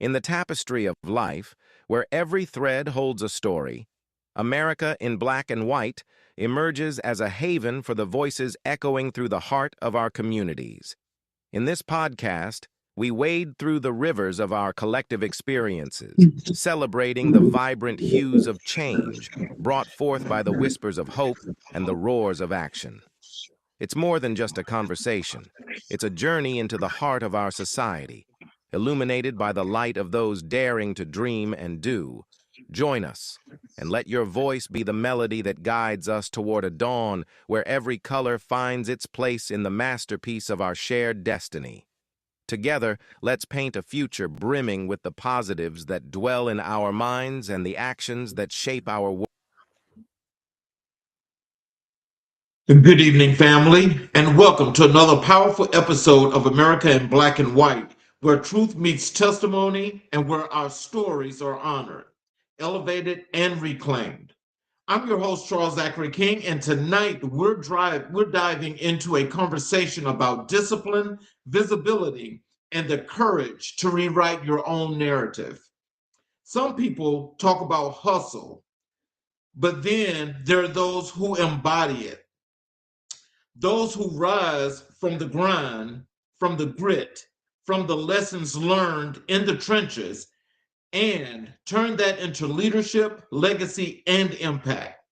In the tapestry of life, where every thread holds a story, America in black and white emerges as a haven for the voices echoing through the heart of our communities. In this podcast, we wade through the rivers of our collective experiences, celebrating the vibrant hues of change brought forth by the whispers of hope and the roars of action. It's more than just a conversation. It's a journey into the heart of our society, illuminated by the light of those daring to dream and do. Join us, and let your voice be the melody that guides us toward a dawn where every color finds its place in the masterpiece of our shared destiny. Together, let's paint a future brimming with the positives that dwell in our minds and the actions that shape our world. Good evening, family, and welcome to another powerful episode of America in Black and White, where truth meets testimony and where our stories are honored, elevated, and reclaimed. I'm your host, Charles Zachary King, and tonight we're diving into a conversation about discipline, visibility, and the courage to rewrite your own narrative. Some people talk about hustle, but then there are those who embody it. Those who rise from the grind, from the grit, from the lessons learned in the trenches, and turn that into leadership, legacy, and impact.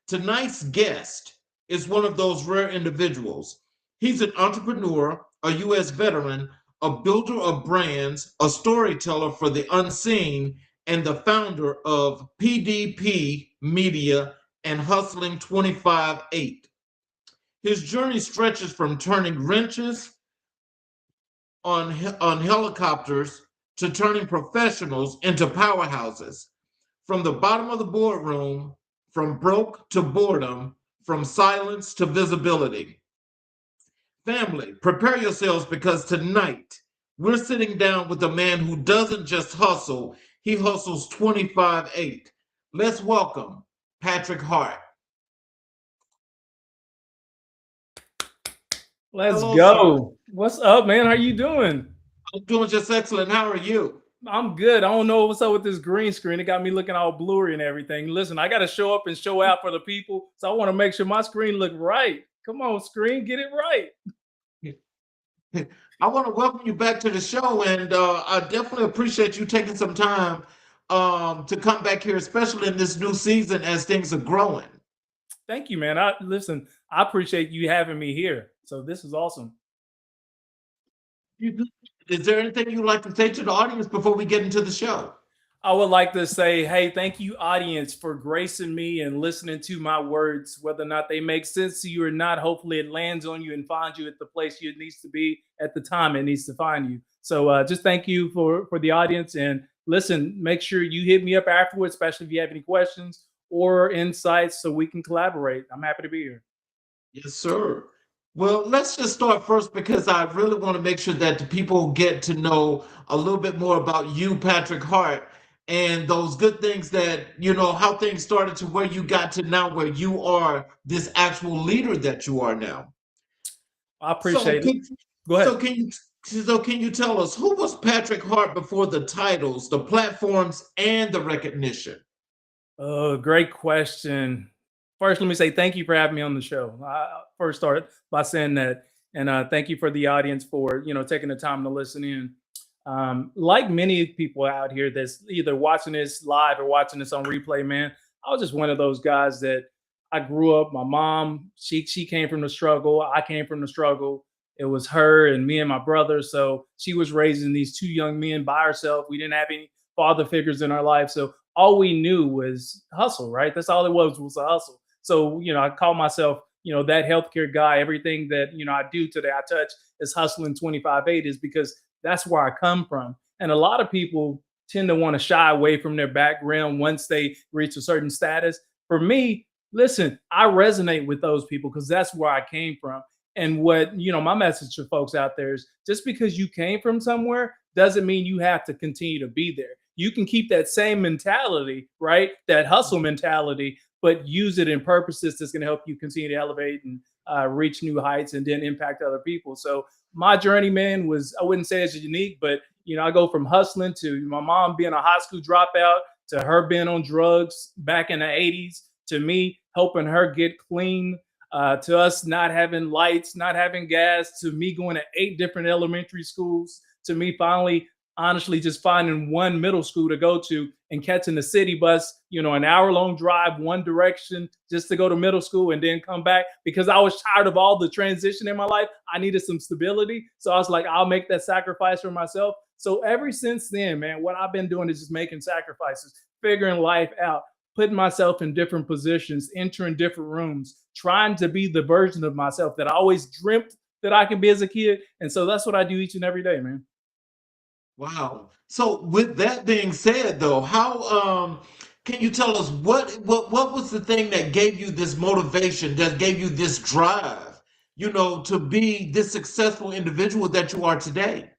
Tonight's guest is one of those rare individuals. He's an entrepreneur, a U.S. veteran, a builder of brands, a storyteller for the unseen, and the founder of PDP Media and Hustling 25/8. His journey stretches from turning wrenches on helicopters to turning professionals into powerhouses. From the bottom of the boardroom, from broke to boredom, from silence to visibility. Family, prepare yourselves because tonight we're sitting down with a man who doesn't just hustle, he hustles 25/8. Let's welcome Patrick Hart. Let's Hello, go. sir. What's up, man? How you doing? I'm doing just excellent. How are you? I'm good. I don't know what's up with this green screen. It got me looking all blurry and everything. Listen, I got to show up and show out for the people. So I want to make sure my screen look right. Come on, screen, get it right. I want to welcome you back to the show, and I definitely appreciate you taking some time to come back here, especially in this new season as things are growing. Thank you, man. I appreciate you having me here. So this is awesome. Is there anything you'd like to say to the audience before we get into the show? I would like to say, hey, thank you, audience, for gracing me and listening to my words, whether or not they make sense to you or not. Hopefully, it lands on you and finds you at the place you needs to be at the time it needs to find you. So just thank you for the audience. And listen, make sure you hit me up afterwards, especially if you have any questions or insights so we can collaborate. I'm happy to be here. Yes, sir. Well, let's just start first because I really want to make sure that the people get to know a little bit more about you, Patrick Hart, and those good things that, how things started to where you got to now, where you are this actual leader that you are now. I So appreciate it. can, Go ahead. so can you tell us who was Patrick Hart before the titles, the platforms, and the recognition? Oh, great question. First, let me say thank you for having me on the show. I first started by saying that, and thank you for the audience for taking the time to listen in. Like many people out here that's either watching this live or watching this on replay, man, I was just one of those guys that I grew up. My mom, she came from the struggle. I came from the struggle. It was her and me and my brother. So she was raising these two young men by herself. We didn't have any father figures in our life. So all we knew was hustle, right? That's all it was a hustle. So, I call myself, that healthcare guy. Everything that, I do today, I touch is hustling 25/8 is because that's where I come from. And a lot of people tend to want to shy away from their background once they reach a certain status. For me, listen, I resonate with those people because that's where I came from. And what, my message to folks out there is just because you came from somewhere doesn't mean you have to continue to be there. You can keep that same mentality, right? That hustle mentality, but use it in purposes that's going to help you continue to elevate and reach new heights and then impact other people. So my journey, man, was, I wouldn't say it's unique, but I go from hustling to my mom being a high school dropout to her being on drugs back in the 80s to me helping her get clean, to us not having lights, not having gas, to me going to 8 different elementary schools, to me finally, honestly, just finding one middle school to go to and catching the city bus, an hour-long drive one direction just to go to middle school and then come back because I was tired of all the transition in my life. I needed some stability. So I was like, I'll make that sacrifice for myself. So ever since then, man, what I've been doing is just making sacrifices, figuring life out, putting myself in different positions, entering different rooms, trying to be the version of myself that I always dreamt that I could be as a kid. And so that's what I do each and every day, man. Wow. So with that being said, though, how can you tell us what was the thing that gave you this motivation, that gave you this drive, to be this successful individual that you are today?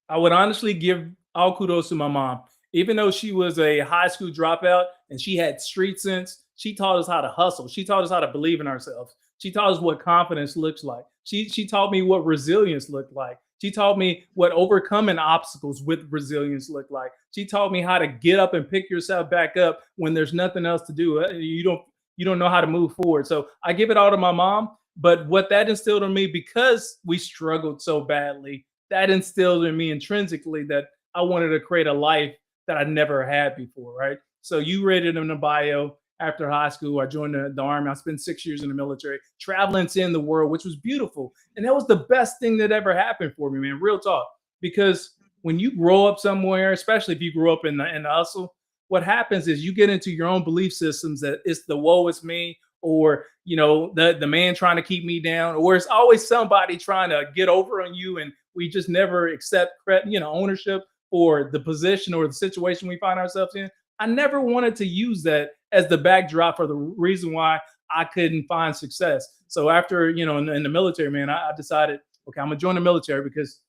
I would honestly give all kudos to my mom. Even though she was a high school dropout and she had street sense, she taught us how to hustle. She taught us how to believe in ourselves. She taught us what confidence looks like. She taught me what resilience looked like. She taught me what overcoming obstacles with resilience looked like. She taught me how to get up and pick yourself back up when there's nothing else to do. You don't know how to move forward. So I give it all to my mom. But what that instilled in me, because we struggled so badly, that instilled in me intrinsically that I wanted to create a life that I never had before, right? So you read it in the bio. After high school, I joined the Army. I spent 6 years in the military, traveling, seeing the world, which was beautiful. And that was the best thing that ever happened for me, man. Real talk. Because when you grow up somewhere, especially if you grew up in the hustle, what happens is you get into your own belief systems that it's the woe is me, or the man trying to keep me down, or it's always somebody trying to get over on you, and we just never accept ownership for the position or the situation we find ourselves in. I never wanted to use that as the backdrop for the reason why I couldn't find success. So after, in the military, man, I decided, okay, I'm gonna join the military because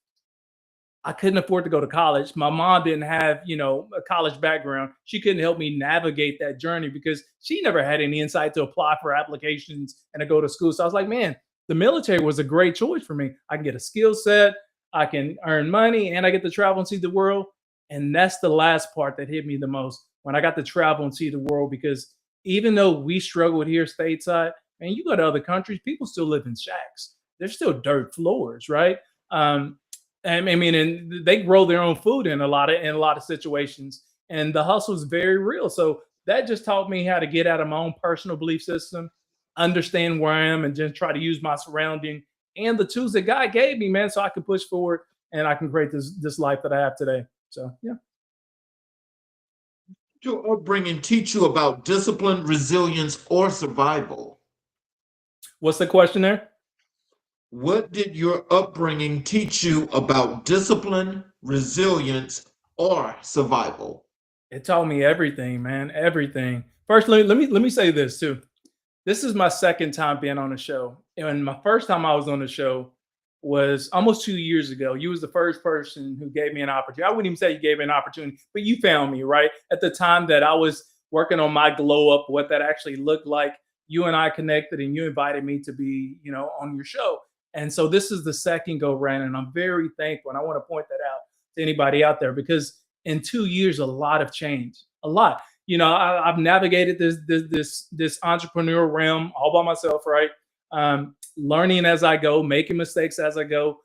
I couldn't afford to go to college. My mom didn't have, a college background. She couldn't help me navigate that journey because she never had any insight to apply for applications and to go to school. So I was like, man, the military was a great choice for me. I can get a skill set, I can earn money, and I get to travel and see the world. And that's the last part that hit me the most, when I got to travel and see the world, because even though we struggled here stateside, and you go to other countries, people still live in shacks. There's still dirt floors, right? And I mean, and they grow their own food in a lot of situations, and the hustle is very real. So that just taught me how to get out of my own personal belief system, understand where I am, and just try to use my surrounding and the tools that God gave me, man, so I can push forward and I can create this life that I have today. So yeah. Your upbringing teach you about discipline, resilience, or survival? What's the question there? What did your upbringing teach you about discipline, resilience, or survival? It taught me everything, man. Everything. First, let me say this too. This is my second time being on the show. And my first time I was on the show was almost 2 years ago. You was the first person who gave me an opportunity. I wouldn't even say you gave me an opportunity, but you found me, right? At the time that I was working on my glow up, what that actually looked like. You and I connected and you invited me to be, on your show. And so this is the second go round, and I'm very thankful. And I want to point that out to anybody out there, because in 2 years, a lot have changed. A lot. I've navigated this entrepreneurial realm all by myself, right? Learning as I go, making mistakes as I go,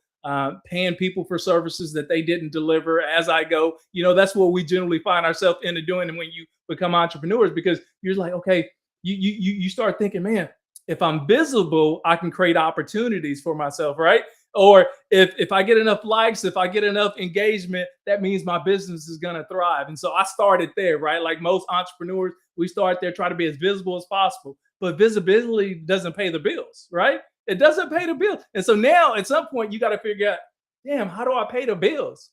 paying people for services that they didn't deliver as I go. That's what we generally find ourselves into doing when you become entrepreneurs, because you're like, okay, you start thinking, man, if I'm visible, I can create opportunities for myself, right? Or if I get enough likes, if I get enough engagement, that means my business is going to thrive. And so I started there, right? Like most entrepreneurs, we start there, try to be as visible as possible. But visibility doesn't pay the bills, right? It doesn't pay the bills. And so now at some point, you got to figure out, damn, how do I pay the bills?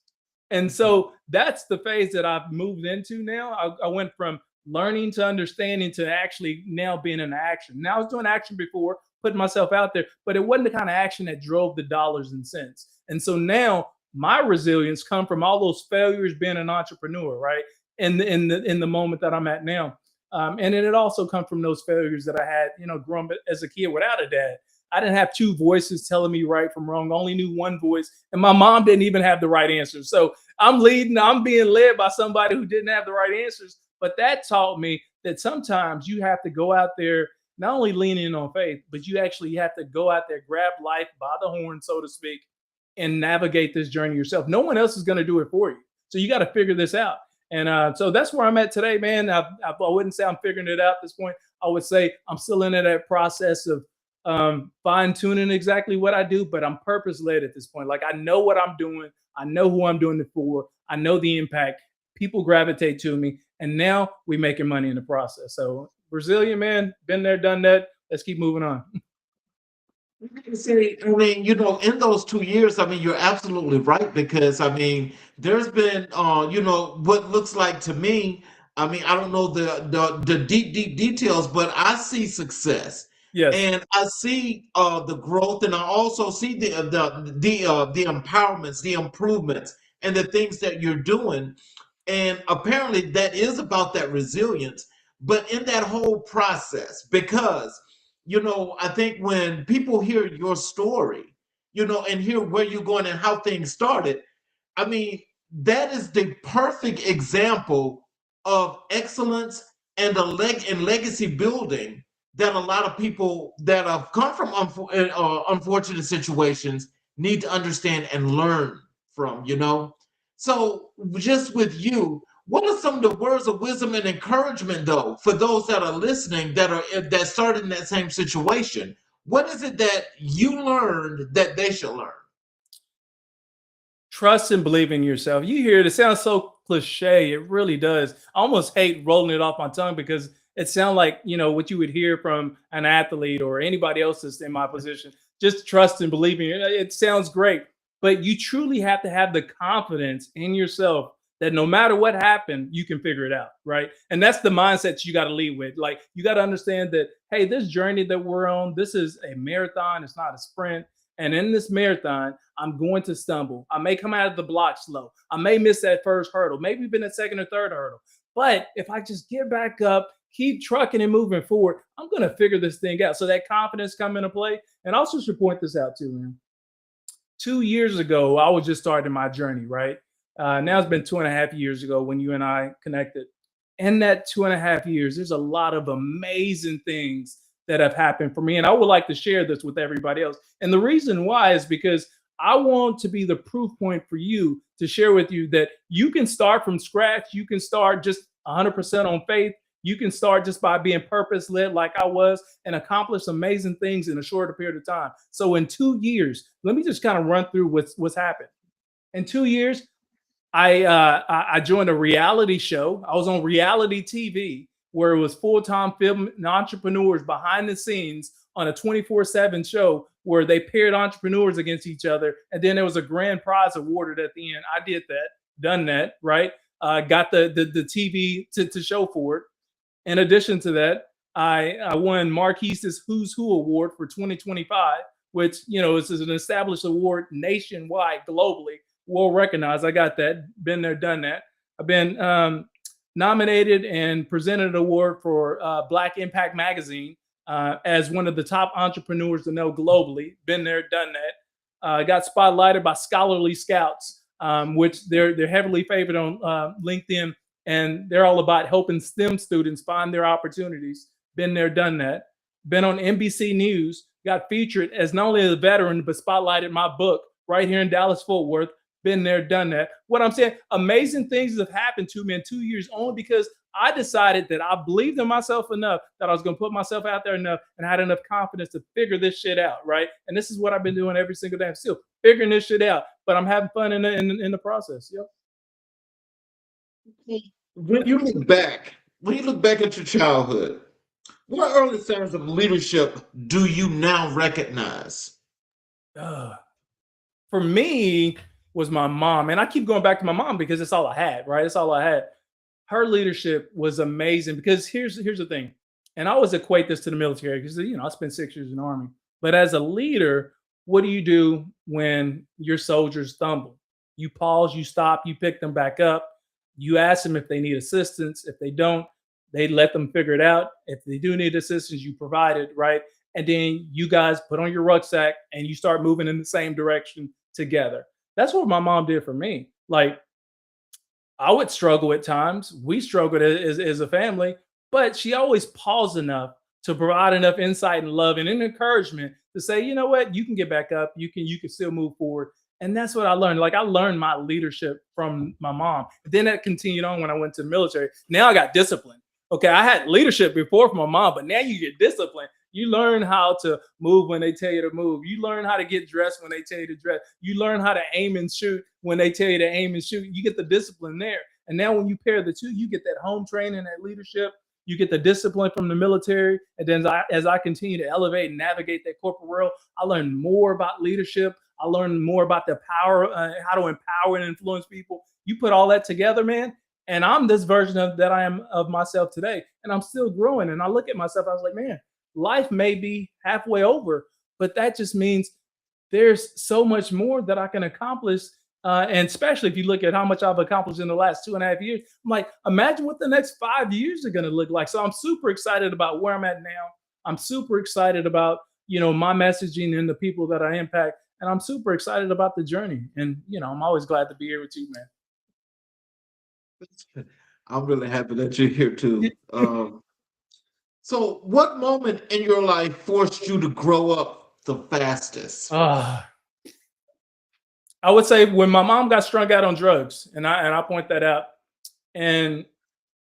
And so that's the phase that I've moved into now. I went from learning to understanding to actually now being in action. Now I was doing action before, putting myself out there, but it wasn't the kind of action that drove the dollars and cents. And so now my resilience come from all those failures being an entrepreneur, right? In the moment that I'm at now. And then it also comes from those failures that I had, growing up as a kid without a dad. I didn't have two voices telling me right from wrong. I only knew one voice, and my mom didn't even have the right answer. So I'm leading, I'm being led by somebody who didn't have the right answers. But that taught me that sometimes you have to go out there, not only lean in on faith, but you actually have to go out there, grab life by the horn, so to speak, and navigate this journey yourself. No one else is going to do it for you. So you got to figure this out. And so that's where I'm at today, man. I wouldn't say I'm figuring it out at this point. I would say I'm still in that process of fine tuning exactly what I do, but I'm purpose led at this point. Like, I know what I'm doing. I know who I'm doing it for. I know the impact. People gravitate to me. And now we're making money in the process. So Brazilian, man, been there, done that. Let's keep moving on. See, I mean, in those 2 years, I mean, you're absolutely right because I mean, there's been, what looks like to me. I mean, I don't know the deep details, but I see success, Yes. and I see the growth, and I also see the empowerments, the improvements, and the things that you're doing. And apparently, that is about that resilience. But in that whole process, because I think when people hear your story, and hear where you're going and how things started, I mean, that is the perfect example of excellence and and legacy building that a lot of people that have come from unfortunate situations need to understand and learn from. So, just with you, what are some of the words of wisdom and encouragement, though, for those that are listening that started in that same situation? What is it that you learned that they should learn? Trust and believe in yourself. You hear it, it sounds so cliche. It really does. I almost hate rolling it off my tongue because it sounds like, what you would hear from an athlete or anybody else that's in my position. Just trust and believe in it. It sounds great, but you truly have to have the confidence in yourself that no matter what happened, you can figure it out, right? And that's the mindset you got to lead with. Like, you got to understand that, hey, this journey that we're on, this is a marathon. It's not a sprint. And in this marathon, I'm going to stumble. I may come out of the block slow. I may miss that first hurdle, maybe been that second or third hurdle. But if I just get back up, keep trucking and moving forward, I'm going to figure this thing out. So that confidence come into play. And also should point this out too, man. 2 years ago, I was just starting my journey, right? Now it's been 2.5 years ago when you and I connected. In that 2.5 years, there's a lot of amazing things that have happened for me. And I would like to share this with everybody else. And the reason why is because I want to be the proof point for you to share with you that you can start from scratch. You can start just 100% on faith. You can start just by being purpose led like I was and accomplish amazing things in a shorter period of time. So in 2 years, let me just kind of run through what's happened. In 2 years, I joined a reality show. I was on reality TV where it was full-time film entrepreneurs behind the scenes on a 24/7 show where they paired entrepreneurs against each other. And then there was a grand prize awarded at the end. I did that, done that, right? Got the TV to show for it. In addition to that, I won Marquise's Who's Who Award for 2025, which, is an established award nationwide, globally, well recognized. I got that, been there, done that. I've been nominated and presented an award for Black Impact Magazine as one of the top entrepreneurs to know globally. Been there, done that. Got spotlighted by Scholarly Scouts, which they're heavily favored on LinkedIn, and they're all about helping STEM students find their opportunities. Been there, done that. Been on NBC News. Got featured as not only a veteran but spotlighted my book right here in Dallas Fort Worth. Been there, done that. What I'm saying, amazing things have happened to me in 2 years only because I decided that I believed in myself enough that I was going to put myself out there enough and had enough confidence to figure this shit out, right? And this is what I've been doing every single day. I'm still figuring this shit out, but I'm having fun in the process. Yep. When you look back, at your childhood, what early signs of leadership do you now recognize? For me, was my mom. And I keep going back to my mom because it's all I had, right? It's all I had. Her leadership was amazing because here's the thing. And I always equate this to the military because, I spent 6 years in the Army. But as a leader, what do you do when your soldiers stumble? You pause, you stop, you pick them back up. You ask them if they need assistance. If they don't, they let them figure it out. If they do need assistance, you provide it, right? And then you guys put on your rucksack and you start moving in the same direction together. That's what my mom did for me. Like, I would struggle at times. We struggled as a family, but she always paused enough to provide enough insight and love and encouragement to say, you know what, you can get back up. You can still move forward. And that's what I learned. Like I learned my leadership from my mom. Then that continued on when I went to the military. Now I got discipline. Okay, I had leadership before from my mom, but now you get discipline. You learn how to move when they tell you to move. You learn how to get dressed when they tell you to dress. You learn how to aim and shoot when they tell you to aim and shoot. You get the discipline there. And now when you pair the two, you get that home training, that leadership. You get the discipline from the military. And then as I continue to elevate and navigate that corporate world, I learn more about leadership. I learned more about the power, how to empower and influence people. You put all that together, man, and I'm this version of that I am of myself today, and I'm still growing. And I look at myself, I was like, man, life may be halfway over, but that just means there's so much more that I can accomplish. And especially if you look at how much I've accomplished in the last 2.5 years, I'm like, imagine what the next 5 years are going to look like. So I'm super excited about where I'm at now. I'm super excited about, my messaging and the people that I impact. And I'm super excited about the journey. And, I'm always glad to be here with you, man. I'm really happy that you're here too. So, what moment in your life forced you to grow up the fastest? I would say when my mom got strung out on drugs, and I point that out. And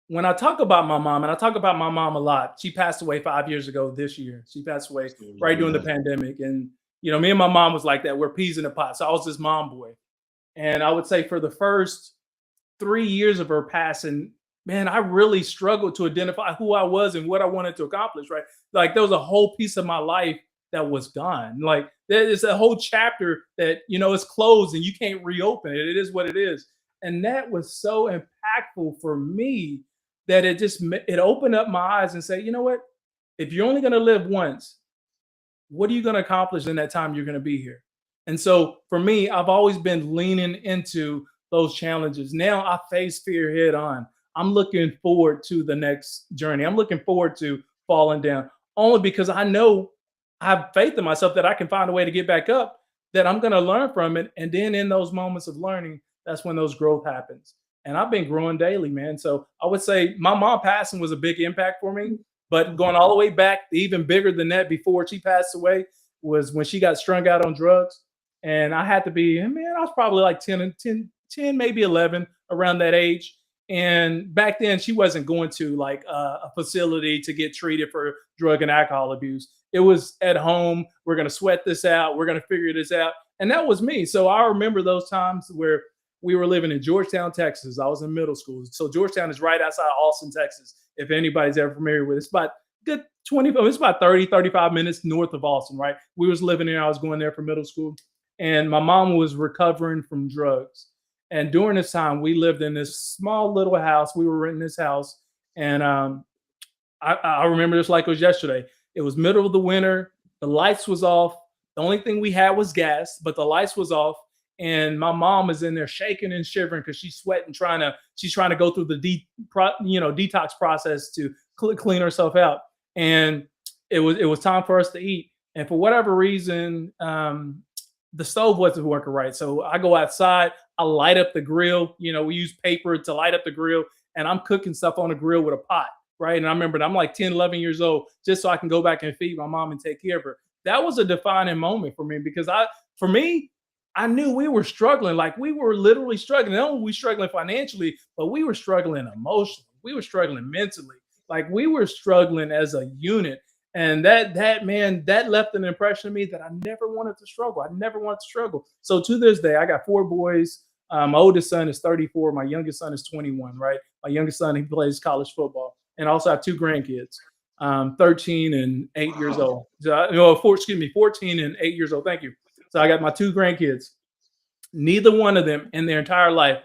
when I talk about my mom, and I talk about my mom a lot, she passed away 5 years ago this year. She passed away right during the pandemic. And, me and my mom was like that. We're peas in a pot. So I was this mom boy. And I would say for the first 3 years of her passing, man, I really struggled to identify who I was and what I wanted to accomplish, right? Like there was a whole piece of my life that was gone. Like there is a whole chapter that, is closed and you can't reopen it. It is what it is. And that was so impactful for me that it opened up my eyes and say, you know what? If you're only going to live once, what are you going to accomplish in that time you're going to be here? And so for me, I've always been leaning into those challenges. Now I face fear head on. I'm looking forward to the next journey. I'm looking forward to falling down only because I know I have faith in myself that I can find a way to get back up, that I'm going to learn from it. And then in those moments of learning, that's when those growth happens. And I've been growing daily, man. So I would say my mom passing was a big impact for me, but going all the way back, even bigger than that before she passed away was when she got strung out on drugs. And I had to be, man, I was probably like 10, maybe 11 around that age. And back then, she wasn't going to like a facility to get treated for drug and alcohol abuse. It was at home. We're going to sweat this out. We're going to figure this out. And that was me. So I remember those times where we were living in Georgetown, Texas. I was in middle school. So Georgetown is right outside Austin, Texas. If anybody's ever familiar with it, it's about good 20, it's about 30, 35 minutes north of Austin, right? We was living there. I was going there for middle school. And my mom was recovering from drugs. And during this time, we lived in this small little house. We were renting this house. And I remember this like it was yesterday. It was middle of the winter. The lights was off. The only thing we had was gas, but the lights was off. And my mom is in there shaking and shivering because she's sweating, she's trying to go through the detox process to clean herself out. And it was time for us to eat. And for whatever reason, the stove wasn't working right. So I go outside, I light up the grill. We use paper to light up the grill, and I'm cooking stuff on the grill with a pot, right? And I remember I'm like 10, 11 years old, just so I can go back and feed my mom and take care of her. That was a defining moment for me because I knew we were struggling. Like we were literally struggling. Not only were we struggling financially, but we were struggling emotionally. We were struggling mentally. Like we were struggling as a unit. And that left an impression on me that I never wanted to struggle. I never wanted to struggle. So to this day, I got 4 boys. My oldest son is 34. My youngest son is 21, right? My youngest son, he plays college football. And I also have 2 grandkids, 13 and 8 years old. So, 14 and 8 years old. Thank you. So I got my 2 grandkids. Neither one of them in their entire life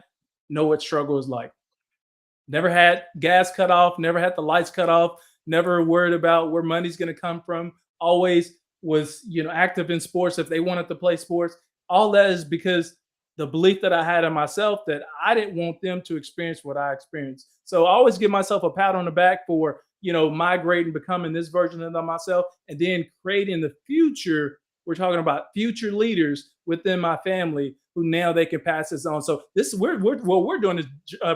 know what struggle is like. Never had gas cut off, never had the lights cut off, never worried about where money's going to come from. Always was, active in sports if they wanted to play sports. All that is because the belief that I had in myself that I didn't want them to experience what I experienced. So I always give myself a pat on the back for, migrating, becoming this version of myself, and then creating the future. We're talking about future leaders within my family who now they can pass this on. So this is what we're doing is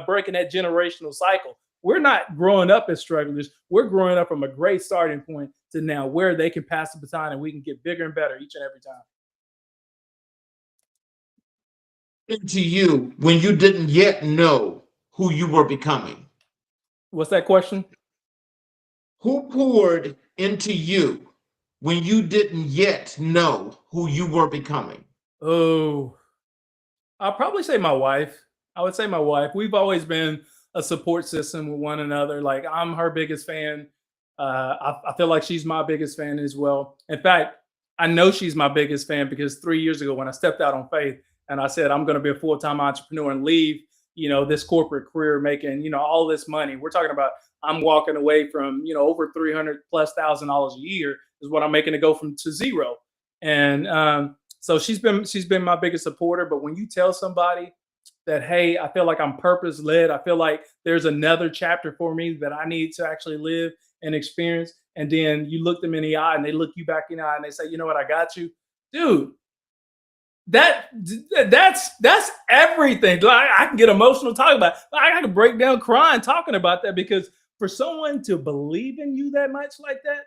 breaking that generational cycle. We're not growing up as strugglers. We're growing up from a great starting point to now where they can pass the baton and we can get bigger and better each and every time. Into you when you didn't yet know who you were becoming? What's that question? Who poured into you when you didn't yet know who you were becoming? Oh, I'll probably say my wife. I would say my wife. We've always been a support system with one another. Like I'm her biggest fan. I feel like she's my biggest fan as well. In fact, I know she's my biggest fan because 3 years ago when I stepped out on faith and I said I'm going to be a full-time entrepreneur and leave, this corporate career making, all this money. We're talking about I'm walking away from, over $300,000+ a year is what I'm making to go from to zero. And so she's been my biggest supporter. But when you tell somebody that, hey, I feel like I'm purpose led, I feel like there's another chapter for me that I need to actually live and experience, and then you look them in the eye and they look you back in the eye and they say, you know what, I got you, dude. That's everything. Like, I can get emotional talking about it. I can break down crying talking about that, because for someone to believe in you that much like that,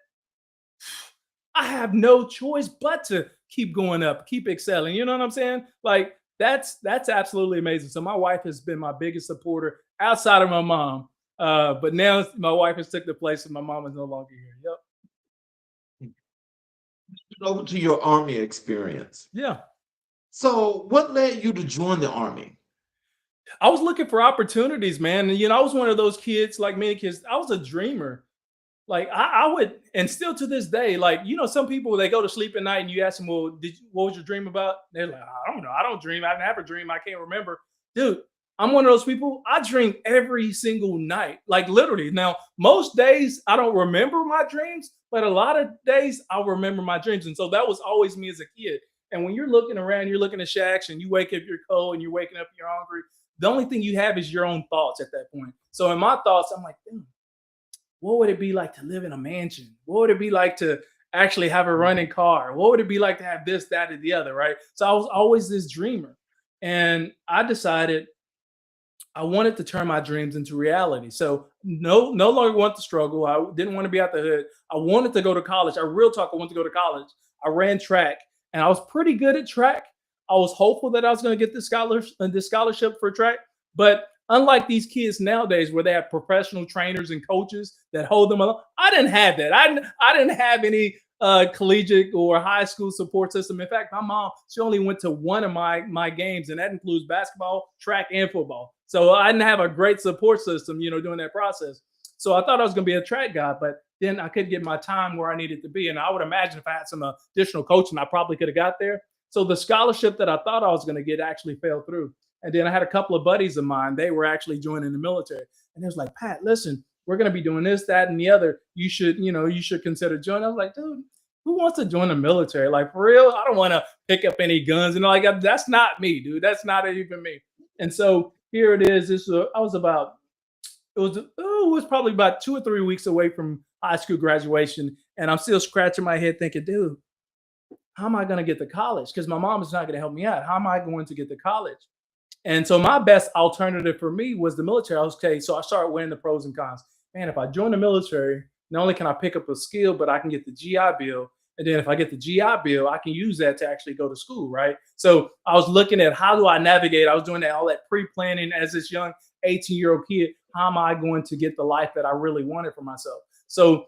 I have no choice but to keep going up, keep excelling. You know what I'm saying? Like that's absolutely amazing. So my wife has been my biggest supporter outside of my mom. But now my wife has took the place and my mom is no longer here. Yep. Over to your Army experience. Yeah. So what led you to join the Army? I was looking for opportunities, man. And, I was one of those kids, like many kids, I was a dreamer. Like I would, and still to this day, like, some people, they go to sleep at night and you ask them, well, what was your dream about? They're like, I don't know. I don't dream. I never dream. I can't remember. Dude, I'm one of those people. I dream every single night, like literally. Now, most days I don't remember my dreams, but a lot of days I'll remember my dreams. And so that was always me as a kid. And when you're looking around, you're looking at shacks and you wake up, you're cold and you're waking up, you're hungry. The only thing you have is your own thoughts at that point. So in my thoughts, I'm like, what would it be like to live in a mansion? What would it be like to actually have a running car? What would it be like to have this, that, or the other, right? So I was always this dreamer. And I decided I wanted to turn my dreams into reality. So no longer want to struggle. I didn't want to be out the hood. I wanted to go to college. I wanted to go to college. I ran track and I was pretty good at track. I was hopeful that I was going to get this scholarship for track. But unlike these kids nowadays where they have professional trainers and coaches that hold them along, I didn't have that. I didn't have any collegiate or high school support system. In fact, my mom, she only went to one of my games, and that includes basketball, track, and football. So I didn't have a great support system, during that process. So I thought I was going to be a track guy, but then I couldn't get my time where I needed to be. And I would imagine if I had some additional coaching, I probably could have got there. So the scholarship that I thought I was going to get actually fell through. And then I had a couple of buddies of mine. They were actually joining the military. And they was like, Pat, listen, we're going to be doing this, that, and the other. You should consider joining. I was like, dude, who wants to join the military? Like, for real? I don't want to pick up any guns. And like, that's not me, dude. That's not even me. And so here it is. It was probably about 2 or 3 weeks away from high school graduation. And I'm still scratching my head thinking, dude, how am I going to get to college? Because my mom is not going to help me out. How am I going to get to college? And so my best alternative for me was the military. I was okay. So I started weighing the pros and cons. Man, if I join the military, not only can I pick up a skill, but I can get the GI Bill. And then if I get the GI Bill, I can use that to actually go to school, right? So I was looking at how do I navigate? I was doing all that pre-planning as this young 18-year-old kid. How am I going to get the life that I really wanted for myself? So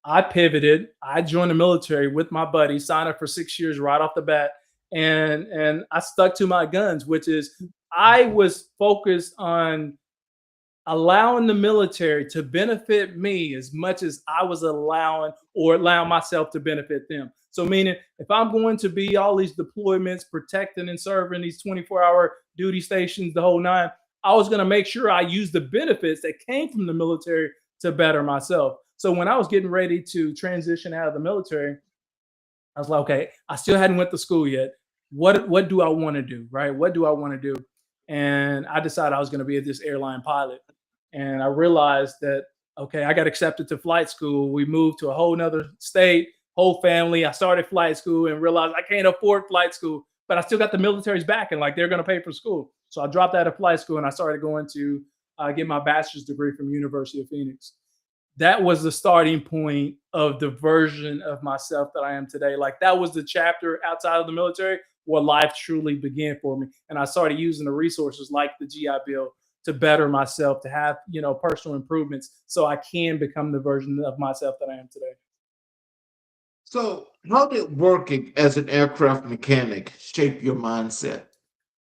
I pivoted. I joined the military with my buddy, signed up for 6 years right off the bat. And I stuck to my guns, which is I was focused on allowing the military to benefit me as much as I was allowing myself to benefit them. So meaning if I'm going to be all these deployments, protecting and serving these 24-hour duty stations, the whole nine, I was going to make sure I use the benefits that came from the military to better myself. So when I was getting ready to transition out of the military, I was like, okay, I still hadn't went to school yet. What do I want to do, right? What do I want to do? And I decided I was going to be this airline pilot. And I realized that, okay, I got accepted to flight school. We moved to a whole nother state, whole family. I started flight school and realized I can't afford flight school. but I still got the military's back, and like they're going to pay for school. So I dropped out of flight school and I started going to get my bachelor's degree from University of Phoenix. That was the starting point of the version of myself that I am today. Like that was the chapter outside of the military where life truly began for me. And I started using the resources like the GI Bill to better myself, to have, personal improvements so I can become the version of myself that I am today. So, how did working as an aircraft mechanic shape your mindset?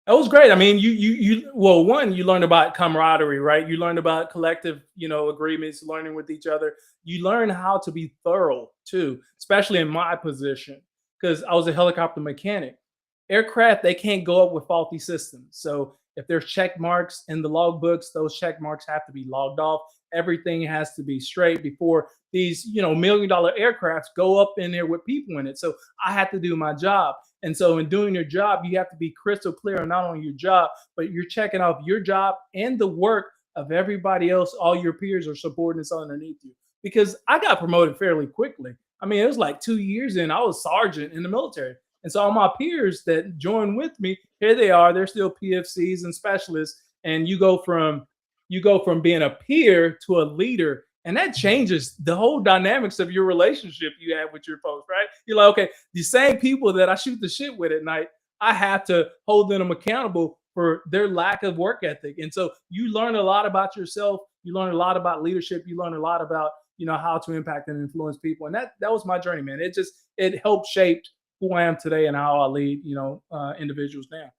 That was great. I mean, well, one, you learned about camaraderie, right? You learned about collective, agreements, learning with each other. You learn how to be thorough too, especially in my position, because I was a helicopter mechanic. Aircraft, they can't go up with faulty systems. So if there's check marks in the log books, those check marks have to be logged off. Everything has to be straight before these, $1 million aircrafts go up in there with people in it. So I had to do my job. And so in doing your job, you have to be crystal clear on not only your job, but you're checking off your job and the work of everybody else, all your peers or subordinates underneath you. Because I got promoted fairly quickly. I mean, it was like 2 years in, I was sergeant in the military. And so all my peers that joined with me, here they are, they're still PFCs and specialists. And you go from being a peer to a leader, and that changes the whole dynamics of your relationship you have with your folks, right? You're like, okay, the same people that I shoot the shit with at night, I have to hold them accountable for their lack of work ethic. And so you learn a lot about yourself. You learn a lot about leadership. You learn a lot about, how to impact and influence people. And that was my journey, man. It helped shape who I am today and how I lead, individuals now.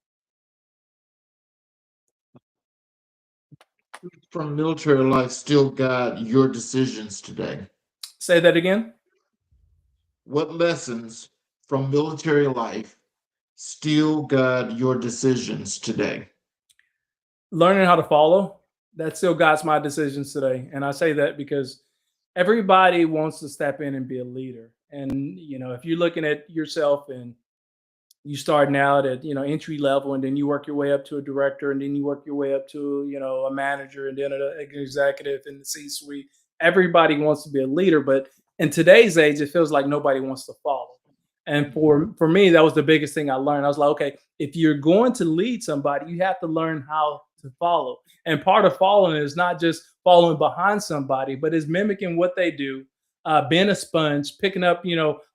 From military life still guide your decisions today? Say that again. What lessons from military life still guide your decisions today? Learning how to follow, that still guides my decisions today. And I say that because everybody wants to step in and be a leader. And, if you're looking at yourself and you starting out at, entry level, and then you work your way up to a director, and then you work your way up to, a manager, and then an executive in the C-suite. Everybody wants to be a leader, but in today's age, it feels like nobody wants to follow. And for me, that was the biggest thing I learned. I was like, okay, if you're going to lead somebody, you have to learn how to follow. And part of following is not just following behind somebody, but is mimicking what they do, being a sponge, picking up,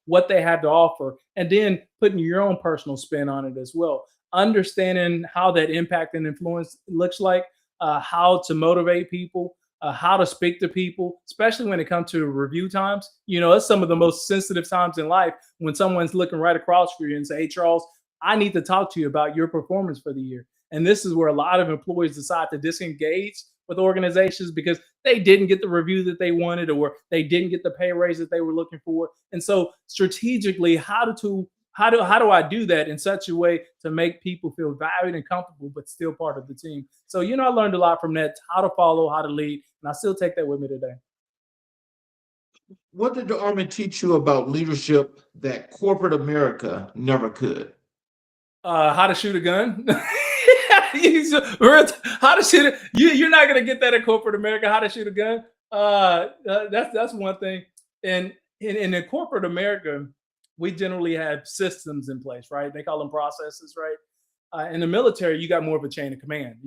what they have to offer, and then putting your own personal spin on it as well. Understanding how that impact and influence looks like, how to motivate people, how to speak to people, especially when it comes to review times. It's some of the most sensitive times in life when someone's looking right across for you and say, hey, Charles, I need to talk to you about your performance for the year. And this is where a lot of employees decide to disengage with organizations because they didn't get the review that they wanted, or they didn't get the pay raise that they were looking for. And so strategically, how do I do that in such a way to make people feel valued and comfortable, but still part of the team? So, I learned a lot from that, how to follow, how to lead, and I still take that with me today. What did the Army teach you about leadership that corporate America never could? How to shoot a gun. How to shoot it. You're not gonna get that in corporate America. How to shoot a gun. That's one thing. And in corporate America, we generally have systems in place, right? They call them processes, right? In the military, you got more of a chain of command.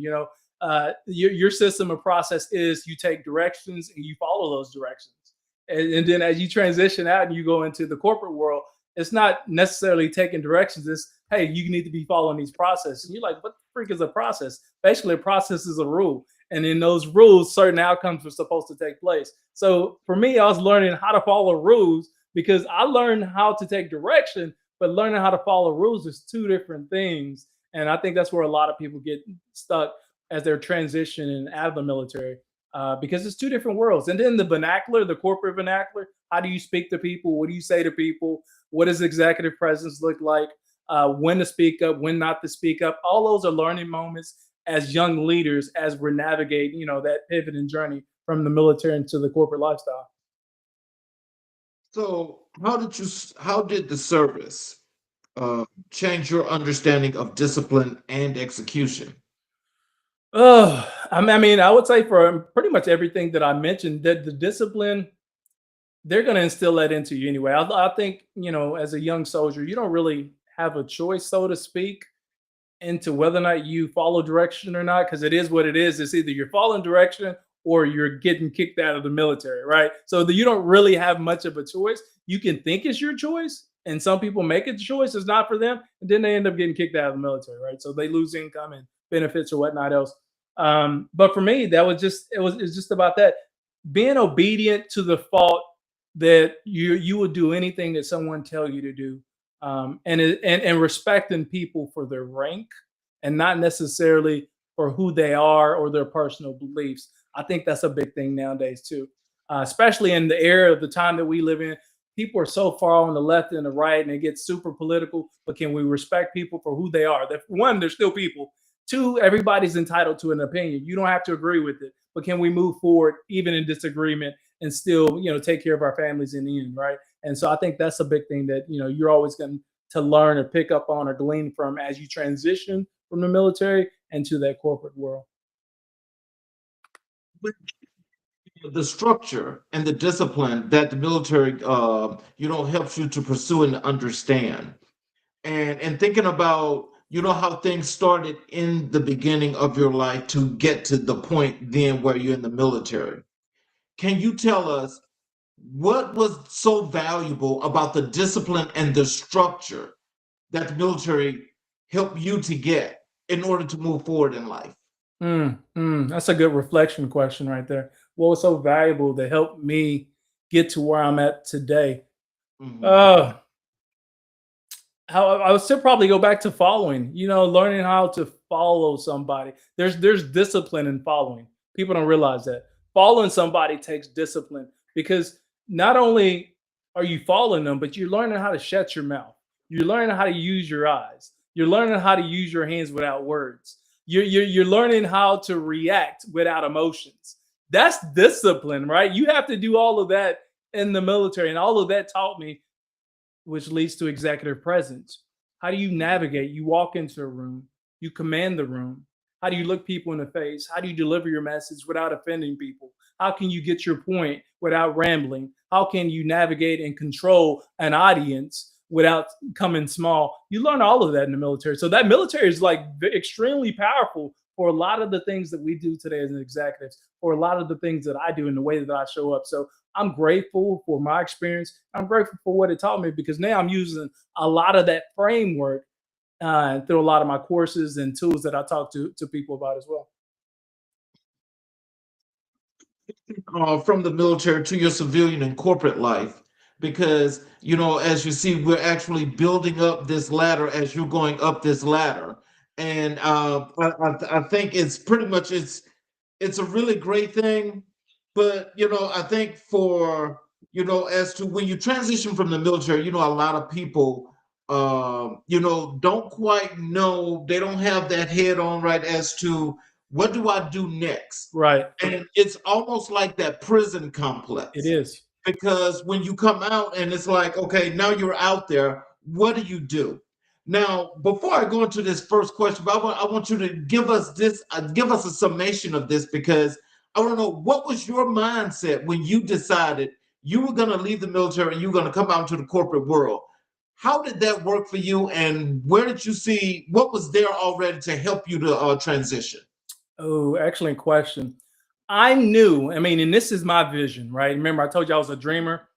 Your system of process is you take directions and you follow those directions. And then as you transition out and you go into the corporate world, it's not necessarily taking directions. It's, hey, you need to be following these processes. And you're like, what the freak is a process? Basically, a process is a rule. And in those rules, certain outcomes are supposed to take place. So for me, I was learning how to follow rules because I learned how to take direction, but learning how to follow rules is two different things. And I think that's where a lot of people get stuck as they're transitioning out of the military. Because it's two different worlds. And then the vernacular, the corporate vernacular, how do you speak to people? What do you say to people? What does executive presence look like? When to speak up, when not to speak up. All those are learning moments as young leaders as we're navigating, that pivot and journey from the military into the corporate lifestyle. So how did the service change your understanding of discipline and execution? Oh, I would say for pretty much everything that I mentioned, that the discipline, they're going to instill that into you anyway. I think, as a young soldier, you don't really have a choice, so to speak, into whether or not you follow direction or not, because it is what it is. It's either you're following direction or you're getting kicked out of the military, right? So you don't really have much of a choice. You can think it's your choice, and some people make it a choice, it's not for them, and then they end up getting kicked out of the military, right? So they lose income and benefits or whatnot else. But for me, that was just it's just about that, being obedient to the fault that you will do anything that someone tell you to do, and respecting people for their rank and not necessarily for who they are or their personal beliefs. I think that's a big thing nowadays too, especially in the era of the time that we live in. People are so far on the left and the right, and it gets super political. But can we respect people for who they are? That one, they're still people. Two, everybody's entitled to an opinion. You don't have to agree with it, but can we move forward even in disagreement and still, take care of our families in the end, right? And so I think that's a big thing that you're always going to learn or pick up on or glean from as you transition from the military into that corporate world. The structure and the discipline that the military, helps you to pursue and understand. And thinking about, how things started in the beginning of your life to get to the point then where you're in the military. Can you tell us what was so valuable about the discipline and the structure that the military helped you to get in order to move forward in life? That's a good reflection question right there. What was so valuable that helped me get to where I'm at today? Mhm. Uh, how I would still probably go back to following, learning how to follow somebody. There's discipline in following. People don't realize that. Following somebody takes discipline, because not only are you following them, but you're learning how to shut your mouth. You're learning how to use your eyes. You're learning how to use your hands without words. You're learning how to react without emotions. That's discipline, right? You have to do all of that in the military, and all of that taught me, which leads to executive presence. How do you navigate? You walk into a room, you command the room. How do you look people in the face? How do you deliver your message without offending people? How can you get your point without rambling? How can you navigate and control an audience without coming small? You learn all of that in the military. So that military is like extremely powerful for a lot of the things that we do today as executives, or a lot of the things that I do in the way that I show up. So I'm grateful for my experience. I'm grateful for what it taught me, because now I'm using a lot of that framework through a lot of my courses and tools that I talk to people about as well. From the military to your civilian and corporate life, because as you see, we're actually building up this ladder as you're going up this ladder. And I think it's pretty much it's a really great thing. But I think for as to when you transition from the military, a lot of people don't quite know, they don't have that head on right as to what do I do next. Right. And it's almost like that prison It complex, is. because when you come out and it's like, okay, now you're out there, what do you do? Now, before I go into this first question, but I want you to give us give us a summation of this, because I want to know, what was your mindset when you decided you were going to leave the military and you were going to come out into the corporate world? How did that work for you, and where did you see what was there already to help you to transition? Oh, excellent question. I knew, I mean, and this is my vision, right? Remember, I told you I was a dreamer.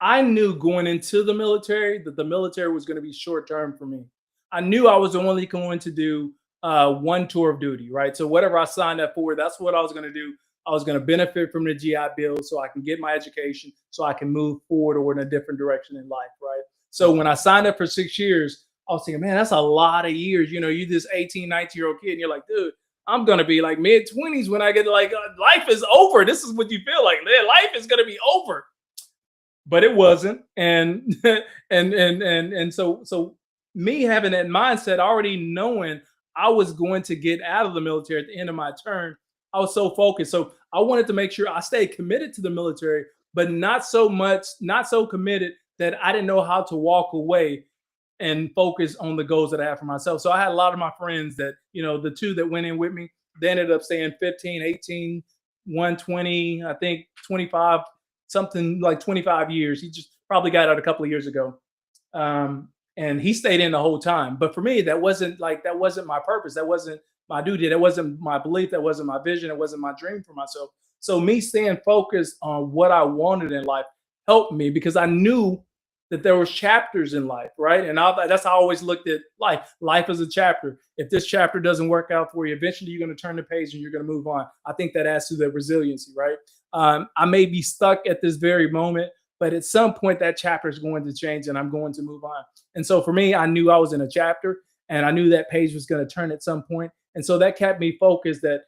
I knew going into the military that the military was going to be short term for me. I knew I was only going to do one tour of duty, right? So whatever I signed up for, that's what I was going to do. I was going to benefit from the GI Bill so I can get my education, so I can move forward or in a different direction in life, right? So when I signed up for 6 years, I was thinking, man, that's a lot of years. You this 18, 19-year-old kid, and you're like, dude, I'm going to be like mid 20s when I get like, life is over. This is what you feel like. Man, life is going to be over. But it wasn't. And so me having that mindset, already knowing I was going to get out of the military at the end of my term, I was so focused. So I wanted to make sure I stayed committed to the military, but not so committed that I didn't know how to walk away and focus on the goals that I have for myself. So I had a lot of my friends that, the two that went in with me, they ended up staying 15, 18, 120, I think 25, something like 25 years. He just probably got out a couple of years ago. and he stayed in the whole time. But for me, that wasn't my purpose. That wasn't my duty. That wasn't my belief. That wasn't my vision. It wasn't my dream for myself. So me staying focused on what I wanted in life helped me, because I knew that there was chapters in life, right? And that's how I always looked at life. Life is a chapter. If this chapter doesn't work out for you, eventually you're going to turn the page and you're going to move on. I think that adds to the resiliency, right? I may be stuck at this very moment, but at some point that chapter is going to change and I'm going to move on. And so for me, I knew I was in a chapter and I knew that page was going to turn at some point. And so that kept me focused, that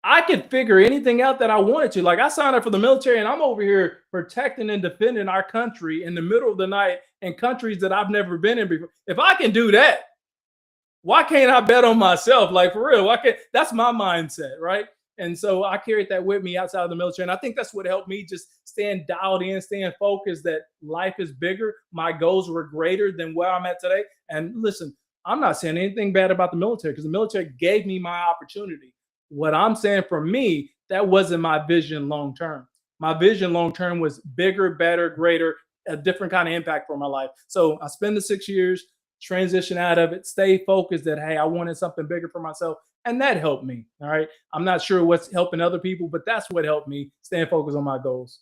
I could figure anything out that I wanted to. Like, I signed up for the military and I'm over here protecting and defending our country in the middle of the night in countries that I've never been in before. If I can do that, why can't I bet on myself? Like, for real, why can't? That's my mindset, right? And so I carried that with me outside of the military. And I think that's what helped me just staying dialed in, staying focused, that life is bigger. My goals were greater than where I'm at today. And listen, I'm not saying anything bad about the military, because the military gave me my opportunity. What I'm saying, for me, that wasn't my vision long term. My vision long term was bigger, better, greater, a different kind of impact for my life. So I spent the 6 years, transition out of it, stay focused that, hey, I wanted something bigger for myself. And that helped me. All right. I'm not sure what's helping other people, but that's what helped me staying focused on my goals.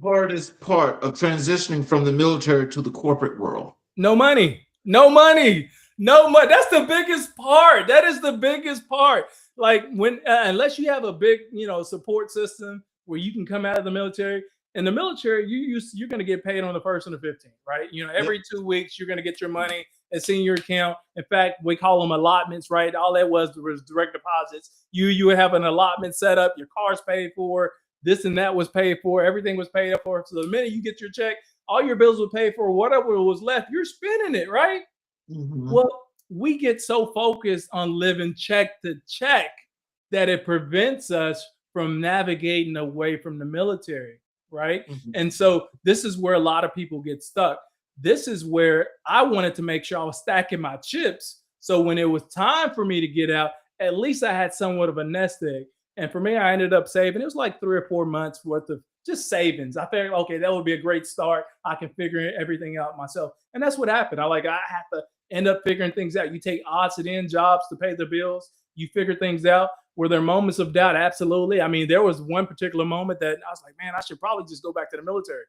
Hardest part of transitioning from the military to the corporate world? No money. No money. No money. That's the biggest part. That is the biggest part. Like, when unless you have a big, support system where you can come out of the military. In the military, you're going to get paid on the 1st and the 15th, right? Every 2 weeks you're going to get your money. It's in your account. In fact, we call them allotments, right? All that was direct deposits. You would have an allotment set up. Your car's paid for. This and that was paid for. Everything was paid up for. So the minute you get your check, all your bills were paid for. Whatever was left, you're spending it, right? Mm-hmm. Well, we get so focused on living check to check that it prevents us from navigating away from the military, right? Mm-hmm. And so this is where a lot of people get stuck. This is where I wanted to make sure I was stacking my chips. So when it was time for me to get out, at least I had somewhat of a nest egg. And for me, I ended up saving. It was like 3 or 4 months worth of just savings. I figured, okay, that would be a great start. I can figure everything out myself. And that's what happened. I have to end up figuring things out. You take odds and end jobs to pay the bills. You figure things out. Were there moments of doubt? Absolutely. I mean, there was one particular moment that I was like, man, I should probably just go back to the military.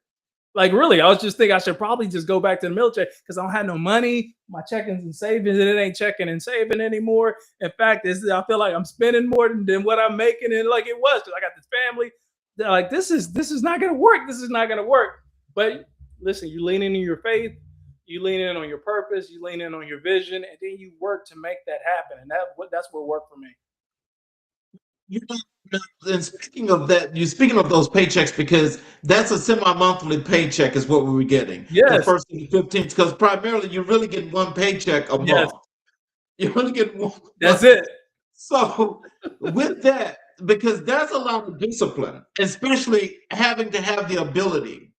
Like, really, I was just thinking I should probably just go back to the military because I don't have no money. My checkings and savings, and it ain't checking and saving anymore. In fact, I feel like I'm spending more than what I'm making, and like it was, because I got this family. They're like, this is not gonna work. This is not gonna work. But listen, you lean in on your faith, you lean in on your purpose, you lean in on your vision, and then you work to make that happen. And that's what worked for me. And speaking of that, you're speaking of those paychecks, because that's a semi-monthly paycheck is what we were getting. Yes. The 1st and the 15th, because primarily you're really getting one paycheck a month. You're only getting one. That's it. So with that, because that's a lot of discipline, especially having to have the ability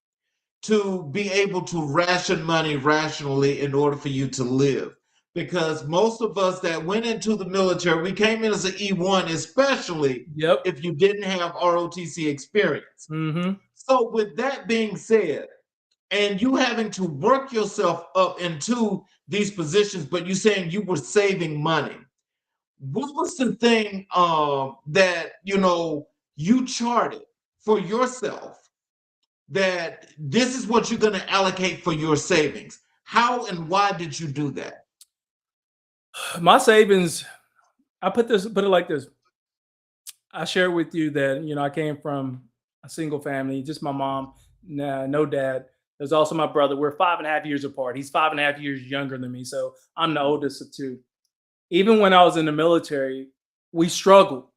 to be able to ration money rationally in order for you to live. Because most of us that went into the military, we came in as an E1, especially if you didn't have ROTC experience. Mm-hmm. So with that being said, and you having to work yourself up into these positions, but you saying you were saving money, what was the thing that you charted for yourself, that this is what you're going to allocate for your savings? How and why did you do that? My savings, I put it like this. I shared with you that, I came from a single family, just my mom, no dad. There's also my brother. We're 5.5 years apart. He's 5.5 years younger than me. So I'm the oldest of 2. Even when I was in the military, we struggled.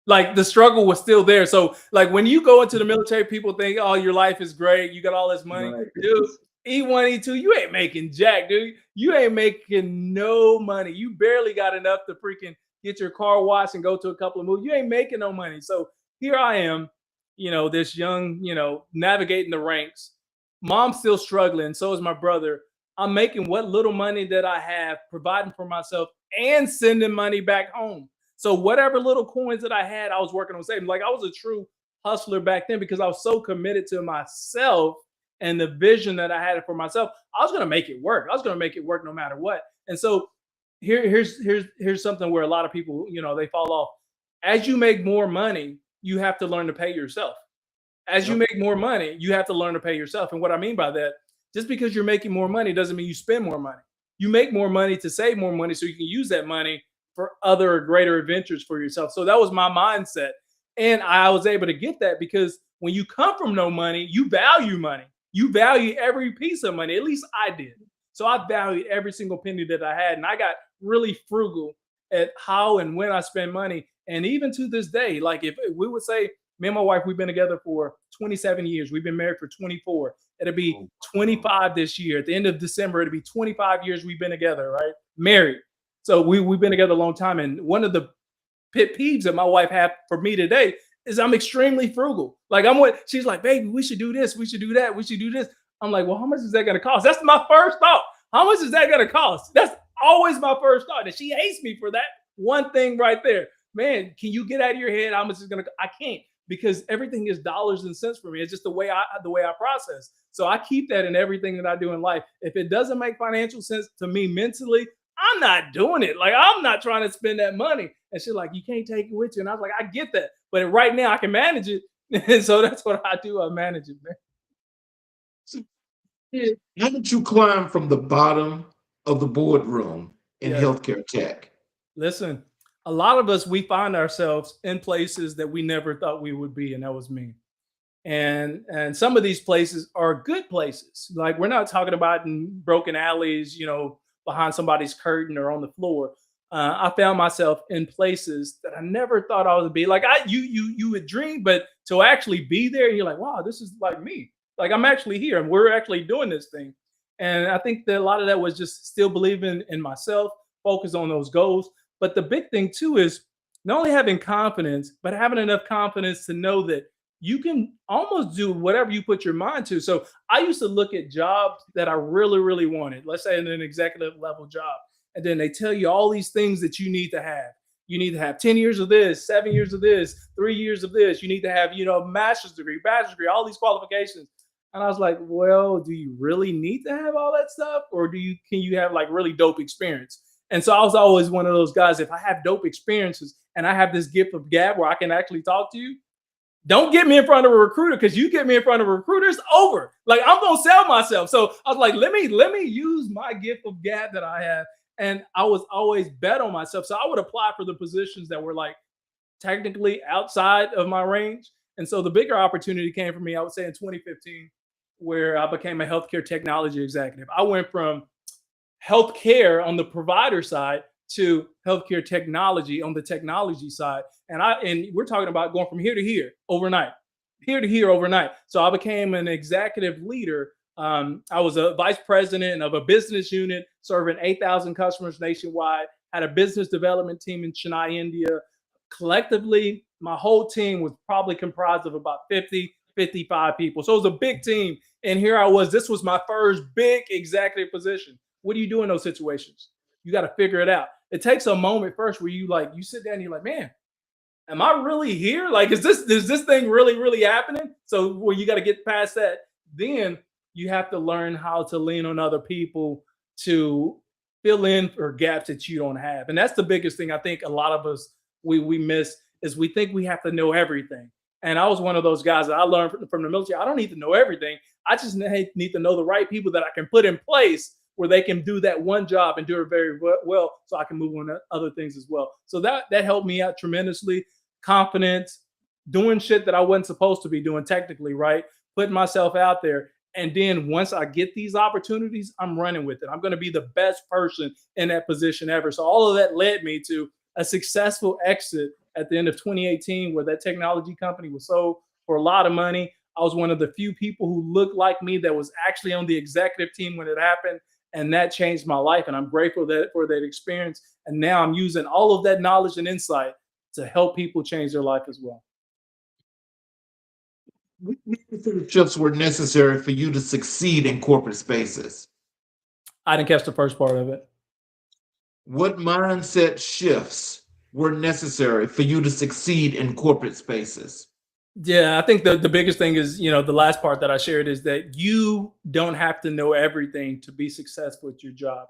Like, the struggle was still there. So like, when you go into the military, people think, oh, your life is great. You got all this money. Right. Dude, E1, E2, you ain't making jack, dude. You ain't making no money. You barely got enough to freaking get your car washed and go to a couple of movies. You ain't making no money. So here I am, this young, navigating the ranks. Mom's still struggling. So is my brother. I'm making what little money that I have, providing for myself and sending money back home. So whatever little coins that I had, I was working on saving. Like, I was a true hustler back then because I was so committed to myself and the vision that I had for myself, I was going to make it work. I was going to make it work no matter what. And so here's something where a lot of people, they fall off. As you make more money, you have to learn to pay yourself. As you make more money, you have to learn to pay yourself. And what I mean by that, just because you're making more money doesn't mean you spend more money. You make more money to save more money so you can use that money for other greater adventures for yourself. So that was my mindset. And I was able to get that because when you come from no money, you value money. You value every piece of money. At least I did. So I valued every single penny that I had. And I got really frugal at how and when I spend money. And even to this day, like if we would say, me and my wife, we've been together for 27 years. We've been married for 24. It'll be 25 this year. At the end of December, it'll be 25 years we've been together, right? Married. So we've been together a long time. And one of the pet peeves that my wife had for me today is I'm extremely frugal. Like she's like, baby, we should do this. We should do that. We should do this. I'm like, well, how much is that going to cost? That's my first thought. How much is that going to cost? That's always my first thought. And she hates me for that one thing right there. Man, can you get out of your head? How much is going to, I can't. Because everything is dollars and cents for me. It's just the way I process. So I keep that in everything that I do in life. If it doesn't make financial sense to me mentally, I'm not doing it. Like I'm not trying to spend that money. And she's like, you can't take it with you. And I was like, I get that, but right now I can manage it. And so that's what I do. I manage it, man. So, how did you climb from the bottom of the boardroom in healthcare tech? Listen. A lot of us, we find ourselves in places that we never thought we would be, and that was me. And some of these places are good places. Like we're not talking about in broken alleys, behind somebody's curtain or on the floor. I found myself in places that I never thought I would be. Like you would dream, but to actually be there, and you're like, wow, this is like me. Like I'm actually here, and we're actually doing this thing. And I think that a lot of that was just still believing in myself, focus on those goals. But the big thing too is not only having confidence, but having enough confidence to know that you can almost do whatever you put your mind to. So I used to look at jobs that I really, really wanted, let's say in an executive level job. And then they tell you all these things that you need to have. You need to have 10 years of this, 7 years of this, 3 years of this. You need to have, master's degree, bachelor's degree, all these qualifications. And I was like, well, do you really need to have all that stuff? Or can you have like really dope experience? And so I was always one of those guys, if I have dope experiences and I have this gift of gab where I can actually talk to you, don't get me in front of a recruiter, because you get me in front of a recruiter, it's over. Like I'm going to sell myself. So I was like, let me use my gift of gab that I have. And I was always bet on myself. So I would apply for the positions that were like technically outside of my range. And so the bigger opportunity came for me, I would say in 2015, where I became a healthcare technology executive. I went from healthcare on the provider side to healthcare technology on the technology side. And we're talking about going from here to here overnight. So I became an executive leader. I was a vice president of a business unit serving 8,000 customers nationwide, had a business development team in Chennai, India. Collectively, my whole team was probably comprised of about 50, 55 people. So it was a big team. And here I was, this was my first big executive position. What do you do in those situations? You got to figure it out. It takes a moment first where you sit down and you're like, man, am I really here? Like, is this thing really, really happening? So well, you got to get past that. Then you have to learn how to lean on other people to fill in for gaps that you don't have. And that's the biggest thing I think a lot of us, we miss, is we think we have to know everything. And I was one of those guys that I learned from the military. I don't need to know everything. I just need to know the right people that I can put in place where they can do that one job and do it very well, so I can move on to other things as well. So that helped me out tremendously. Confidence, doing shit that I wasn't supposed to be doing technically, right? Putting myself out there. And then once I get these opportunities, I'm running with it. I'm going to be the best person in that position ever. So all of that led me to a successful exit at the end of 2018, where that technology company was sold for a lot of money. I was one of the few people who looked like me that was actually on the executive team when it happened. And that changed my life. And I'm grateful for that experience. And now I'm using all of that knowledge and insight to help people change their life as well. What shifts were necessary for you to succeed in corporate spaces? I didn't catch the first part of it. What mindset shifts were necessary for you to succeed in corporate spaces? Yeah, I think the biggest thing is, the last part that I shared is that you don't have to know everything to be successful at your job.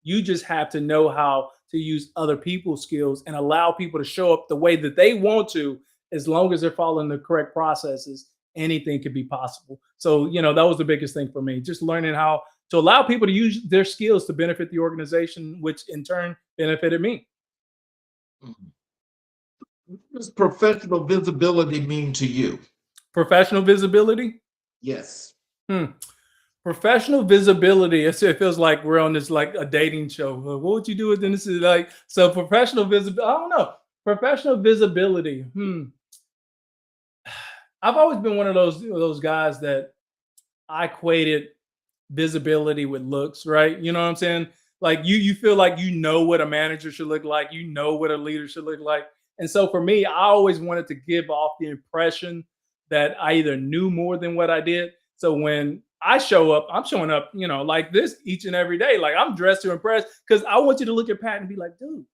You just have to know how to use other people's skills and allow people to show up the way that they want to, as long as they're following the correct processes, anything could be possible. So, that was the biggest thing for me, just learning how to allow people to use their skills to benefit the organization, which in turn benefited me. Mhm. What does professional visibility mean to you? Professional visibility. Yes. Hmm. Professional visibility. It feels like we're on this like a dating show. What would you do with this? Is like so professional visibility. I don't know. Professional visibility. I've always been one of those guys that I equated visibility with looks, right? You know what I'm saying? Like you feel like you know what a manager should look like, you know what a leader should look like. And so for me, I always wanted to give off the impression that I either knew more than what I did. So when I show up, I'm showing up, like this each and every day. Like I'm dressed to impress because I want you to look at Pat and be like, dude,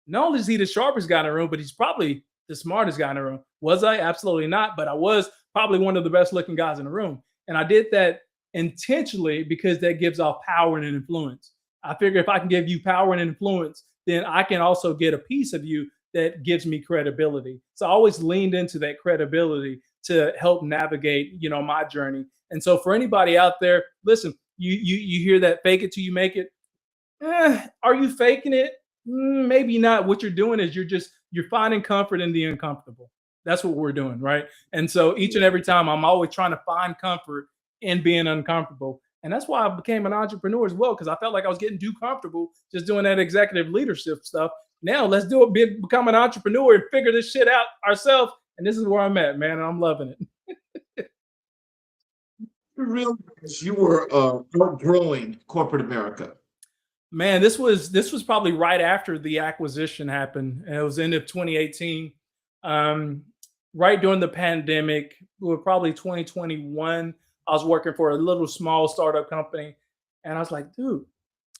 not only is he the sharpest guy in the room, but he's probably the smartest guy in the room. Was I? Absolutely not. But I was probably one of the best looking guys in the room. And I did that intentionally because that gives off power and influence. I figure if I can give you power and influence, then I can also get a piece of you that gives me credibility. So I always leaned into that credibility to help navigate, my journey. And so for anybody out there, listen, you hear that fake it till you make it. Are you faking it? Maybe not. What you're doing is you're finding comfort in the uncomfortable. That's what we're doing, right? And so each and every time I'm always trying to find comfort in being uncomfortable. And that's why I became an entrepreneur as well, because I felt like I was getting too comfortable just doing that executive leadership stuff. Now let's do it, become an entrepreneur and figure this shit out ourselves. And this is where I'm at, man. And I'm loving it. You realize you were outgrowing corporate America. Man, this was probably right after the acquisition happened. And it was end of 2018, um, right during the pandemic. We were probably 2021. I was working for a little small startup company, and I was like, dude,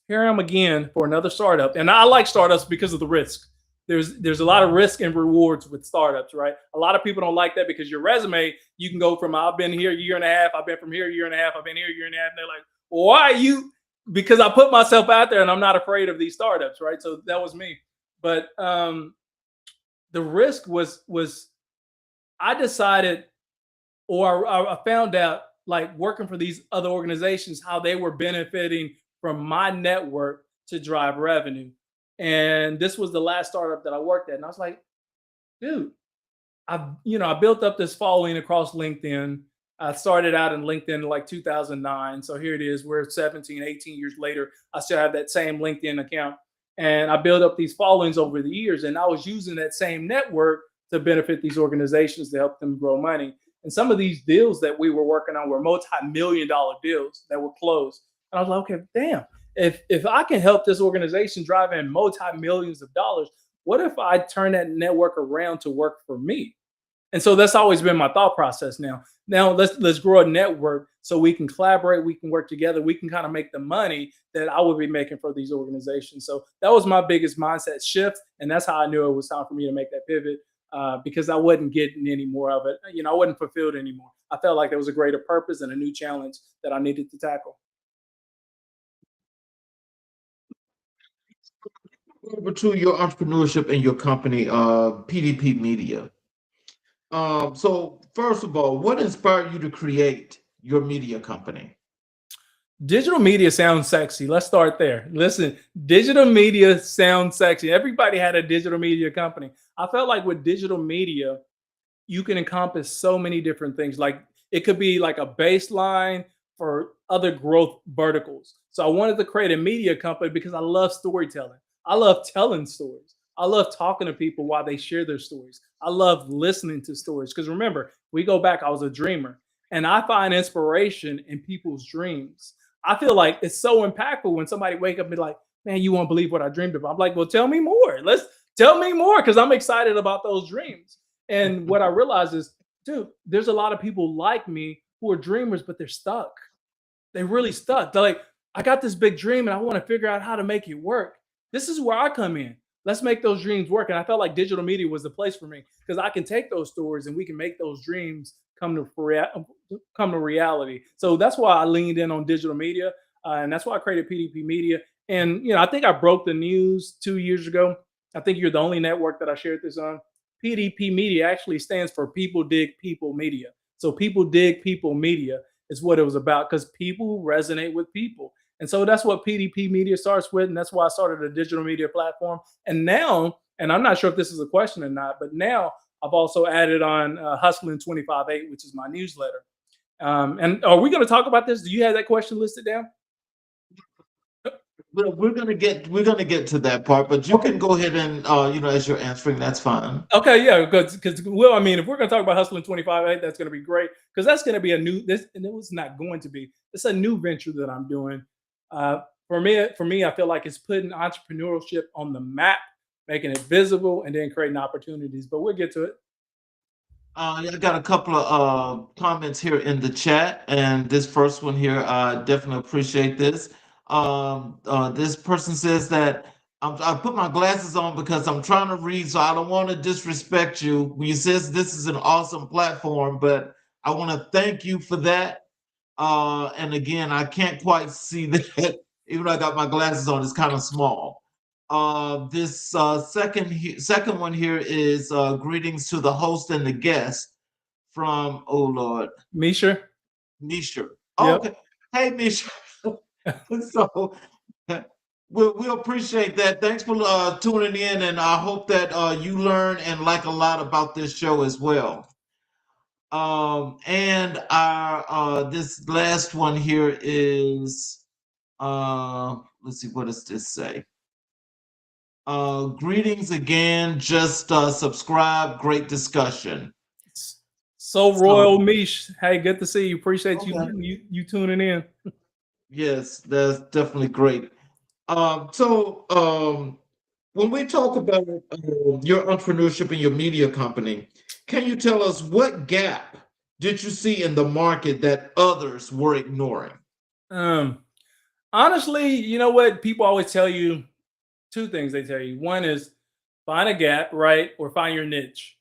here I am again for another startup. And I like startups because of the risk. There's a lot of risk and rewards with startups, right? A lot of people don't like that because your resume, you can go from I've been here a year and a half, I've been from here a year and a half, I've been here a year and a half, and they're like, why are you? Because I put myself out there and I'm not afraid of these startups, right? So that was me. But the risk was I decided, or I found out, like working for these other organizations, how they were benefiting from my network to drive revenue. And this was the last startup that I worked at. And I was like, dude, I built up this following across LinkedIn. I started out in LinkedIn in like 2009. So here it is. We're 17, 18 years later. I still have that same LinkedIn account. And I built up these followings over the years. And I was using that same network to benefit these organizations to help them grow money. And some of these deals that we were working on were multi-million dollar deals that were closed. And I was like, okay, damn, if I can help this organization drive in multi-millions of dollars, what if I turn that network around to work for me? And so that's always been my thought process. Now let's grow a network so we can collaborate, we can work together, we can kind of make the money that I would be making for these organizations. So that was my biggest mindset shift, and that's how I knew it was time for me to make that pivot, because I wasn't getting any more of it. I wasn't fulfilled anymore. I felt like there was a greater purpose and a new challenge that I needed to tackle. Over to your entrepreneurship and your company, PDP Media. So, first of all, what inspired you to create your media company? Digital media sounds sexy. Let's start there. Listen, digital media sounds sexy. Everybody had a digital media company. I felt like with digital media, you can encompass so many different things. Like it could be like a baseline for other growth verticals. So I wanted to create a media company because I love storytelling. I love telling stories. I love talking to people while they share their stories. I love listening to stories. Because remember, we go back, I was a dreamer and I find inspiration in people's dreams. I feel like it's so impactful when somebody wake up and be like, man, you won't believe what I dreamed of. I'm like, well, tell me more. Let's tell me more because I'm excited about those dreams. And what I realized is, dude, there's a lot of people like me who are dreamers, but they're stuck. They're really stuck. They're like, I got this big dream and I want to figure out how to make it work. This is where I come in. let's make those dreams work. And I felt like digital media was the place for me because I can take those stories and we can make those dreams come to reality. So that's why I leaned in on digital media, and that's why I created PDP Media. And I think I broke the news 2 years ago. I think you're the only network that I shared this on. PDP Media actually stands for People Dig People Media. So People Dig People Media is what it was about because people resonate with people. And so that's what PDP Media starts with. And that's why I started a digital media platform. And now, and I'm not sure if this is a question or not, but now I've also added on Hustling 25/8, which is my newsletter. And are we going to talk about this? Do you have that question listed down? Well, we're gonna get to that part, but you can go ahead and as you're answering, that's fine. Okay, yeah, because well, I mean, if we're going to talk about Hustling 25/8, that's going to be great because that's going to be a new this, and it was not going to be. It's a new venture that I'm doing. For me, I feel like it's putting entrepreneurship on the map, making it visible, and then creating opportunities. But we'll get to it. I got a couple of comments here in the chat, and this first one here, I definitely appreciate this. This person says that I put my glasses on because I'm trying to read, so I don't want to disrespect you. You says this is an awesome platform, but I want to thank you for that. And again, I can't quite see that, even though I got my glasses on, it's kind of small. This second one here is greetings to the host and the guest from, oh Lord, Misha. Misha. Yep. Okay. Hey, Misha. So we appreciate that. Thanks for tuning in, and I hope that you learn and like a lot about this show as well. And our this last one here is let's see, what does this say? Greetings again. Just subscribe. Great discussion. So Royal Mish. Hey, good to see you. Appreciate Okay. you tuning in. Yes, that's definitely great. When we talk about your entrepreneurship and your media company, can you tell us what gap did you see in the market that others were ignoring? Honestly, you know what? People always tell you two things. They tell you one is find a gap, right? Or find your niche.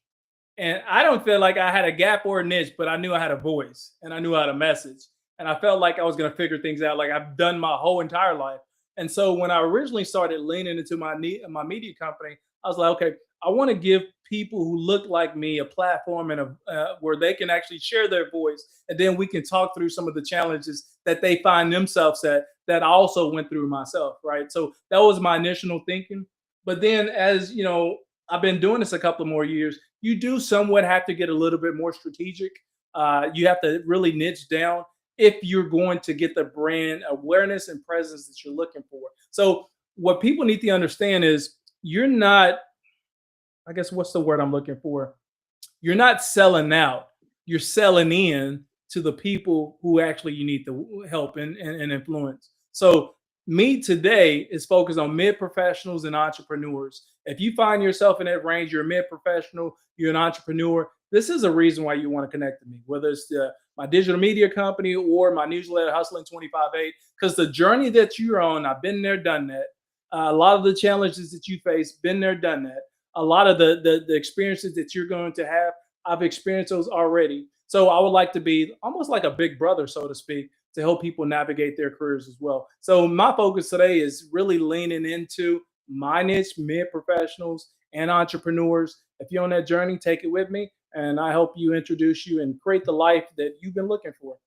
And I don't feel like I had a gap or a niche, but I knew I had a voice and I knew how to message. And I felt like I was going to figure things out like I've done my whole entire life. And so when I originally started leaning into my media company, I was like, okay, I want to give people who look like me a platform and where they can actually share their voice. And then we can talk through some of the challenges that they find themselves at that I also went through myself, right? So that was my initial thinking. But then as, I've been doing this a couple of more years, you do somewhat have to get a little bit more strategic. You have to really niche down if you're going to get the brand awareness and presence that you're looking for. So what people need to understand is you're not, I guess, what's the word I'm looking for? You're not selling out. You're selling in to the people who actually you need to help and influence. So me today is focused on mid-professionals and entrepreneurs. If you find yourself in that range, you're a mid-professional, you're an entrepreneur, this is a reason why you want to connect to me, whether it's my digital media company or my newsletter, Hustling 25/8, because the journey that you're on, I've been there, done that. A lot of the challenges that you face, been there, done that. A lot of the experiences that you're going to have, I've experienced those already. So I would like to be almost like a big brother, so to speak, to help people navigate their careers as well. So my focus today is really leaning into my niche, mid-professionals and entrepreneurs. If you're on that journey, take it with me, and I help you introduce you and create the life that you've been looking for.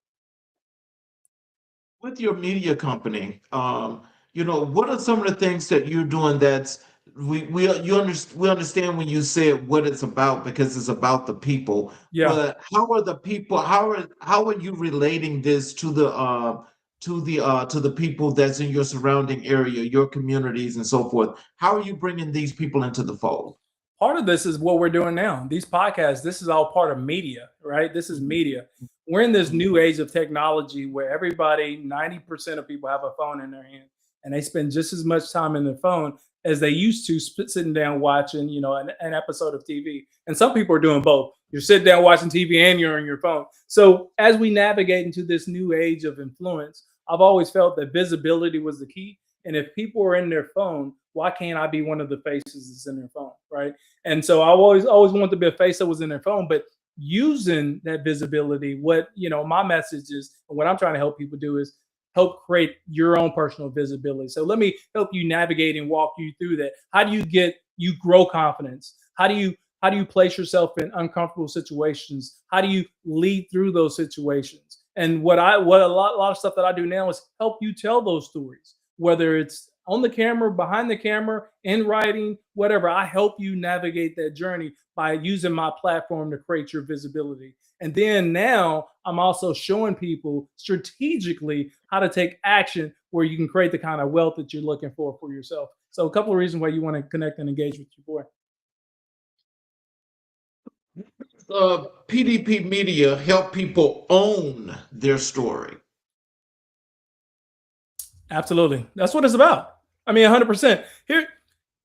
With your media company, what are some of the things that you're doing that's we understand when you said what it's about because it's about the people. Yeah. But how are the people? How are you relating this to the people that's in your surrounding area, your communities, and so forth? How are you bringing these people into the fold? Part of this is what we're doing now. These podcasts, this is all part of media, right? This is media. We're in this new age of technology where everybody, 90% of people have a phone in their hand, and they spend just as much time in their phone as they used to sitting down watching, an episode of TV. And some people are doing both. You're sitting down watching TV and you're on your phone. So as we navigate into this new age of influence, I've always felt that visibility was the key. And if people are in their phone, why can't I be one of the faces that's in their phone, right? And so I always wanted to be a face that was in their phone, but using that visibility, what my message is, and what I'm trying to help people do is help create your own personal visibility. So let me help you navigate and walk you through that. How do you grow confidence? How do you place yourself in uncomfortable situations? How do you lead through those situations? And what a lot of stuff that I do now is help you tell those stories, whether it's on the camera, behind the camera, in writing, whatever. I help you navigate that journey by using my platform to create your visibility. And then now I'm also showing people strategically how to take action where you can create the kind of wealth that you're looking for yourself. So a couple of reasons why you want to connect and engage with your boy. PDP Media help people own their story. Absolutely. That's what it's about. I mean, 100%. Here,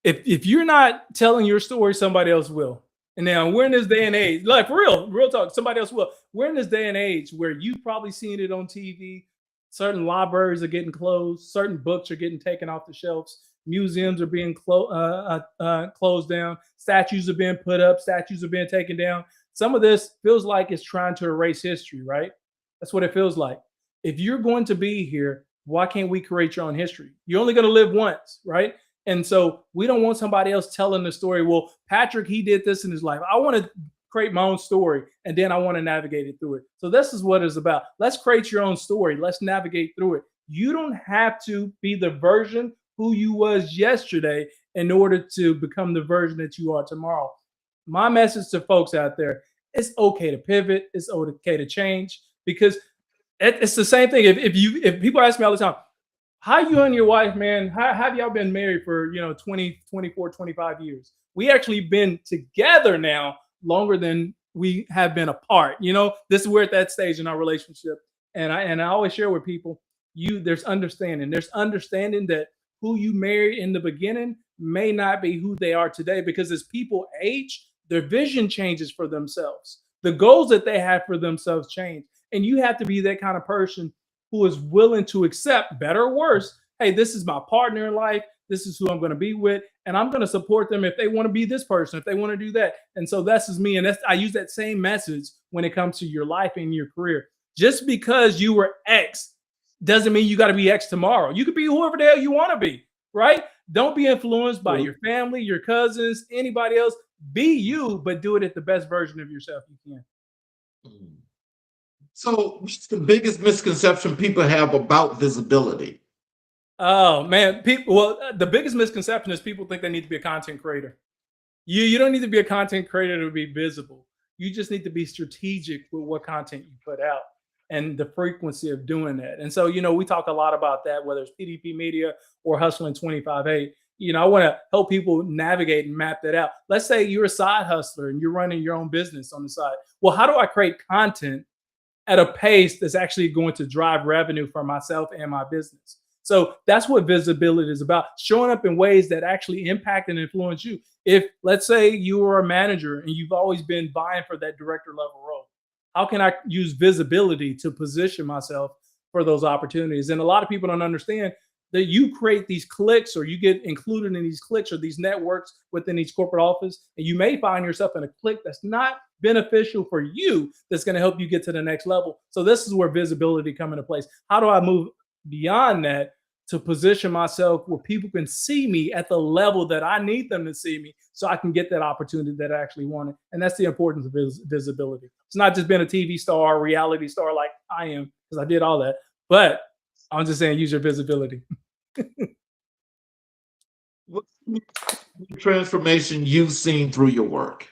if you're not telling your story, somebody else will. And now we're in this day and age, like for real talk, somebody else will. We're in this day and age where you've probably seen it on TV. Certain libraries are getting closed. Certain books are getting taken off the shelves. Museums are being closed down. Statues are being put up. Statues are being taken down. Some of this feels like it's trying to erase history, right? That's what it feels like. If you're going to be here, why can't we create your own history? You're only going to live once, right? And so we don't want somebody else telling the story. Well, Patrick, he did this in his life. I want to create my own story, and then I want to navigate it through it. So this is what it's about. Let's create your own story. Let's navigate through it. You don't have to be the version who you was yesterday in order to become the version that you are tomorrow. My message to folks out there, it's okay to pivot. It's okay to change, because it's the same thing. If people ask me all the time, how you and your wife, man, how have y'all been married for 20, 24, 25 years? We actually been together now longer than we have been apart. This is we're at that stage in our relationship. And I always share with people, there's understanding. There's understanding that who you married in the beginning may not be who they are today, because as people age, their vision changes for themselves. The goals that they have for themselves change. And you have to be that kind of person who is willing to accept, better or worse, hey, this is my partner in life. This is who I'm going to be with. And I'm going to support them if they want to be this person, if they want to do that. And so that's just me. And I use that same message when it comes to your life and your career. Just because you were X doesn't mean you got to be X tomorrow. You could be whoever the hell you want to be, right? Don't be influenced by your family, your cousins, anybody else. Be you, but do it at the best version of yourself you can. So what's the biggest misconception people have about visibility? Oh man, the biggest misconception is people think they need to be a content creator. You don't need to be a content creator to be visible. You just need to be strategic with what content you put out and the frequency of doing that. And so, we talk a lot about that, whether it's PDP Media or Hustling 25/8. I want to help people navigate and map that out. Let's say you're a side hustler and you're running your own business on the side. Well, how do I create content at a pace that's actually going to drive revenue for myself and my business? So that's what visibility is about, showing up in ways that actually impact and influence you. If, let's say, you are a manager and you've always been vying for that director level role, how can I use visibility to position myself for those opportunities? And a lot of people don't understand that you create these cliques, or you get included in these cliques or these networks within each corporate office, and you may find yourself in a clique that's not beneficial for you, that's going to help you get to the next level. So this is where visibility come into place. How do I move beyond that to position myself where people can see me at the level that I need them to see me, so I can get that opportunity that I actually wanted? And that's the importance of visibility. It's not just being a TV star or reality star like I am, because I did all that, but I'm just saying, use your visibility. What transformation you've seen through your work?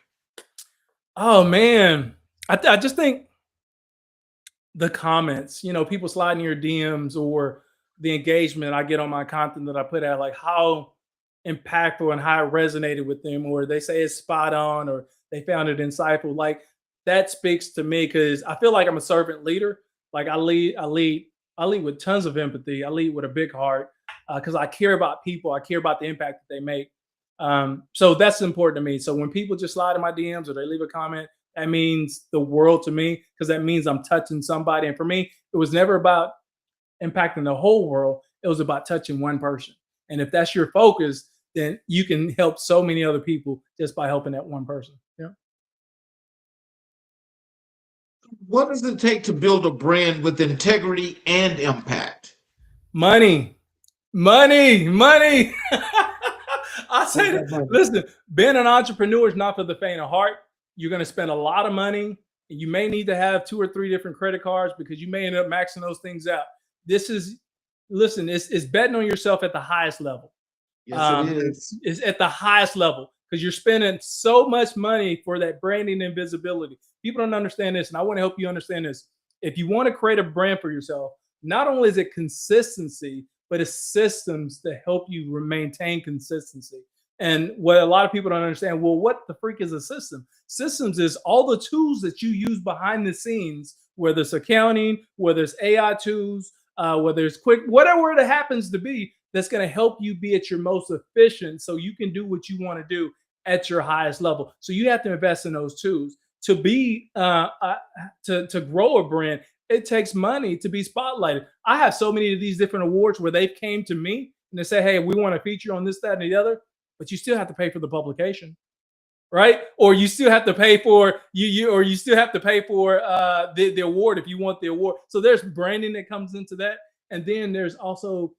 Oh man, I just think the comments, people sliding your DMs, or the engagement I get on my content that I put out, like how impactful and how it resonated with them, or they say it's spot on, or they found it insightful. Like that speaks to me, because I feel like I'm a servant leader. Like I lead with tons of empathy. I lead with a big heart, because I care about people. I care about the impact that they make. So that's important to me. So when people just slide in my DMs or they leave a comment, that means the world to me, because that means I'm touching somebody. And for me, it was never about impacting the whole world. It was about touching one person. And if that's your focus, then you can help so many other people just by helping that one person. Yeah. What does it take to build a brand with integrity and impact? Money, money. I say that, listen, being an entrepreneur is not for the faint of heart. You're going to spend a lot of money, and you may need to have 2 or 3 different credit cards because you may end up maxing those things out. Listen, it's betting on yourself at the highest level. Yes, it is. It's at the highest level because you're spending so much money for that branding and visibility. People don't understand this, and I want to help you understand this. If you want to create a brand for yourself, not only is it consistency, but it's systems to help you maintain consistency. And what a lot of people don't understand, well, what the freak is a system? Systems is all the tools that you use behind the scenes, whether it's accounting, whether it's AI tools, whether it's quick, whatever it happens to be, that's going to help you be at your most efficient so you can do what you want to do at your highest level. So you have to invest in those tools to be to grow a brand. It takes money to be spotlighted. I have so many of these different awards where they've came to me and they say, hey, we want to feature on this, that, and the other, but you still have to pay for the publication, right? Or you still have to pay for you still have to pay for the award if you want the award. So there's branding that comes into that. And then there's also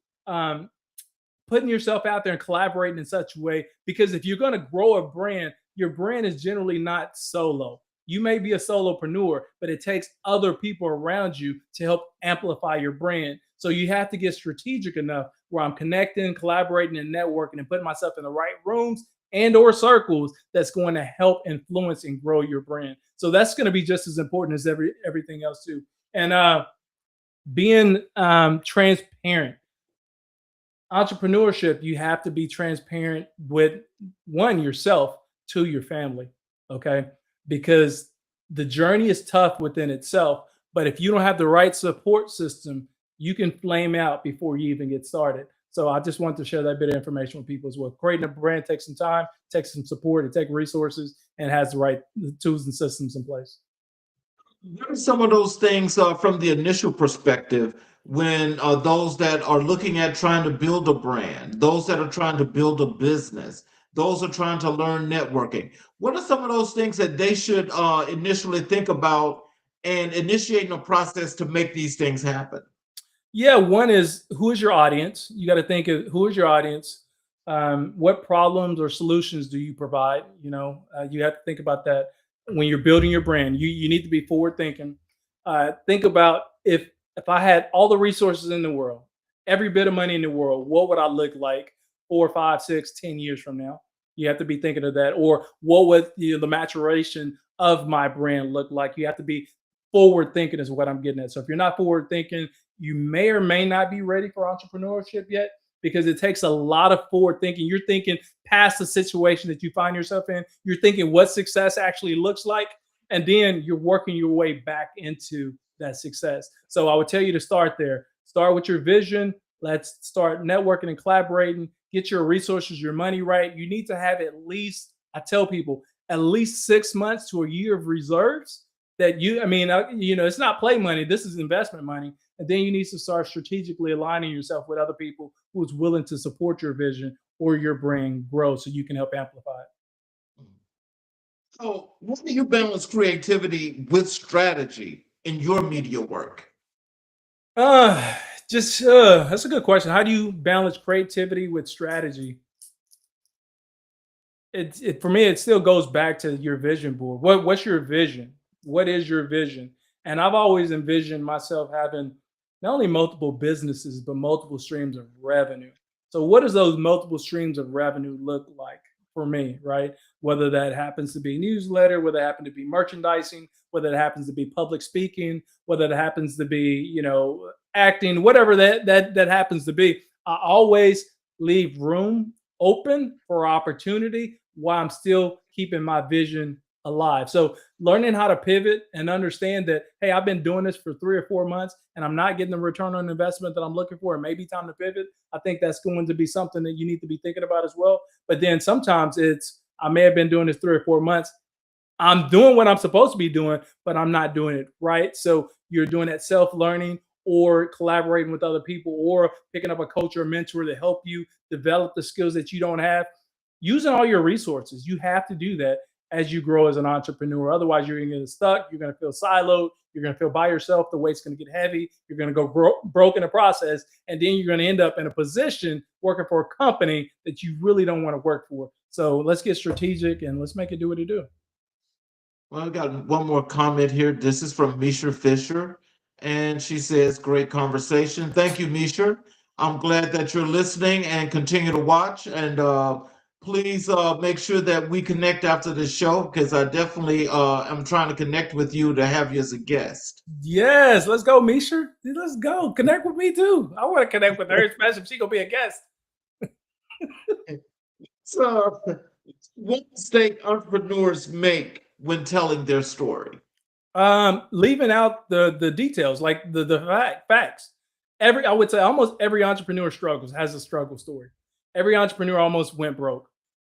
putting yourself out there and collaborating in such a way, because if you're going to grow a brand, your brand is generally not solo. You may be a solopreneur, but it takes other people around you to help amplify your brand. So you have to get strategic enough where I'm connecting, collaborating, and networking and putting myself in the right rooms and or circles that's going to help influence and grow your brand. So that's going to be just as important as everything else too. And being transparent. Entrepreneurship, you have to be transparent with yourself, to your family, okay? Because the journey is tough within itself, but if you don't have the right support system, you can flame out before you even get started. So I just want to share that bit of information with people as well. Creating a brand takes some time, takes some support, it takes resources, and has the right tools and systems in place. What are some of those things from the initial perspective when those that are looking at trying to build a brand, those that are trying to build a business, those are trying to learn networking? What are some of those things that they should initially think about and initiating a process to make these things happen? Yeah, one is, who is your audience? You got to think of who is your audience. What problems or solutions do you provide? You have to think about that when you're building your brand. You need to be forward thinking. Think about if I had all the resources in the world, every bit of money in the world, what would I look like 4, 5, 6, 10 years from now? You have to be thinking of that. Or what would the maturation of my brand look like? You have to be forward thinking is what I'm getting at. So if you're not forward thinking, you may or may not be ready for entrepreneurship yet, because it takes a lot of forward thinking. You're thinking past the situation that you find yourself in. You're thinking what success actually looks like, and then you're working your way back into that success. So I would tell you to start there. Start with your vision. Let's start networking and collaborating. Get your resources, your money right. You need to have at least, I tell people, at least 6 months to a year of reserves that it's not play money. This is investment money. And then you need to start strategically aligning yourself with other people who's willing to support your vision or your brand grow so you can help amplify it. So, how do you balance creativity with strategy in your media work? That's a good question. How do you balance creativity with strategy? For me, it still goes back to your vision board. What's your vision? What is your vision? And I've always envisioned myself having not only multiple businesses, but multiple streams of revenue. So what does those multiple streams of revenue look like for me, right? Whether that happens to be newsletter, whether it happens to be merchandising, whether it happens to be public speaking, whether it happens to be, acting, whatever that happens to be. I always leave room open for opportunity while I'm still keeping my vision alive. So learning how to pivot and understand that, hey, I've been doing this for 3 or 4 months and I'm not getting the return on investment that I'm looking for. It may be time to pivot. I think that's going to be something that you need to be thinking about as well. But then sometimes I may have been doing this 3 or 4 months. I'm doing what I'm supposed to be doing, but I'm not doing it right. So you're doing that self-learning, or collaborating with other people, or picking up a coach or mentor to help you develop the skills that you don't have. Using all your resources, you have to do that as you grow as an entrepreneur. Otherwise, you're going to get stuck. You're going to feel siloed. You're going to feel by yourself. The weight's going to get heavy. You're going to go broke in the process. And then you're going to end up in a position working for a company that you really don't want to work for. So let's get strategic and let's make it do what it do. Well, I got one more comment here. This is from Misha Fisher, and she says, great conversation. Thank you, Misha. I'm glad that you're listening and continue to watch. And please make sure that we connect after the show, because I definitely am trying to connect with you to have you as a guest. Yes, let's go, Misha. Let's go. Connect with me too. I want to connect with her, especially if she's going to be a guest. So, what mistake entrepreneurs make when telling their story? Leaving out the details, like the facts. I would say almost every entrepreneur has a struggle story. Every entrepreneur almost went broke.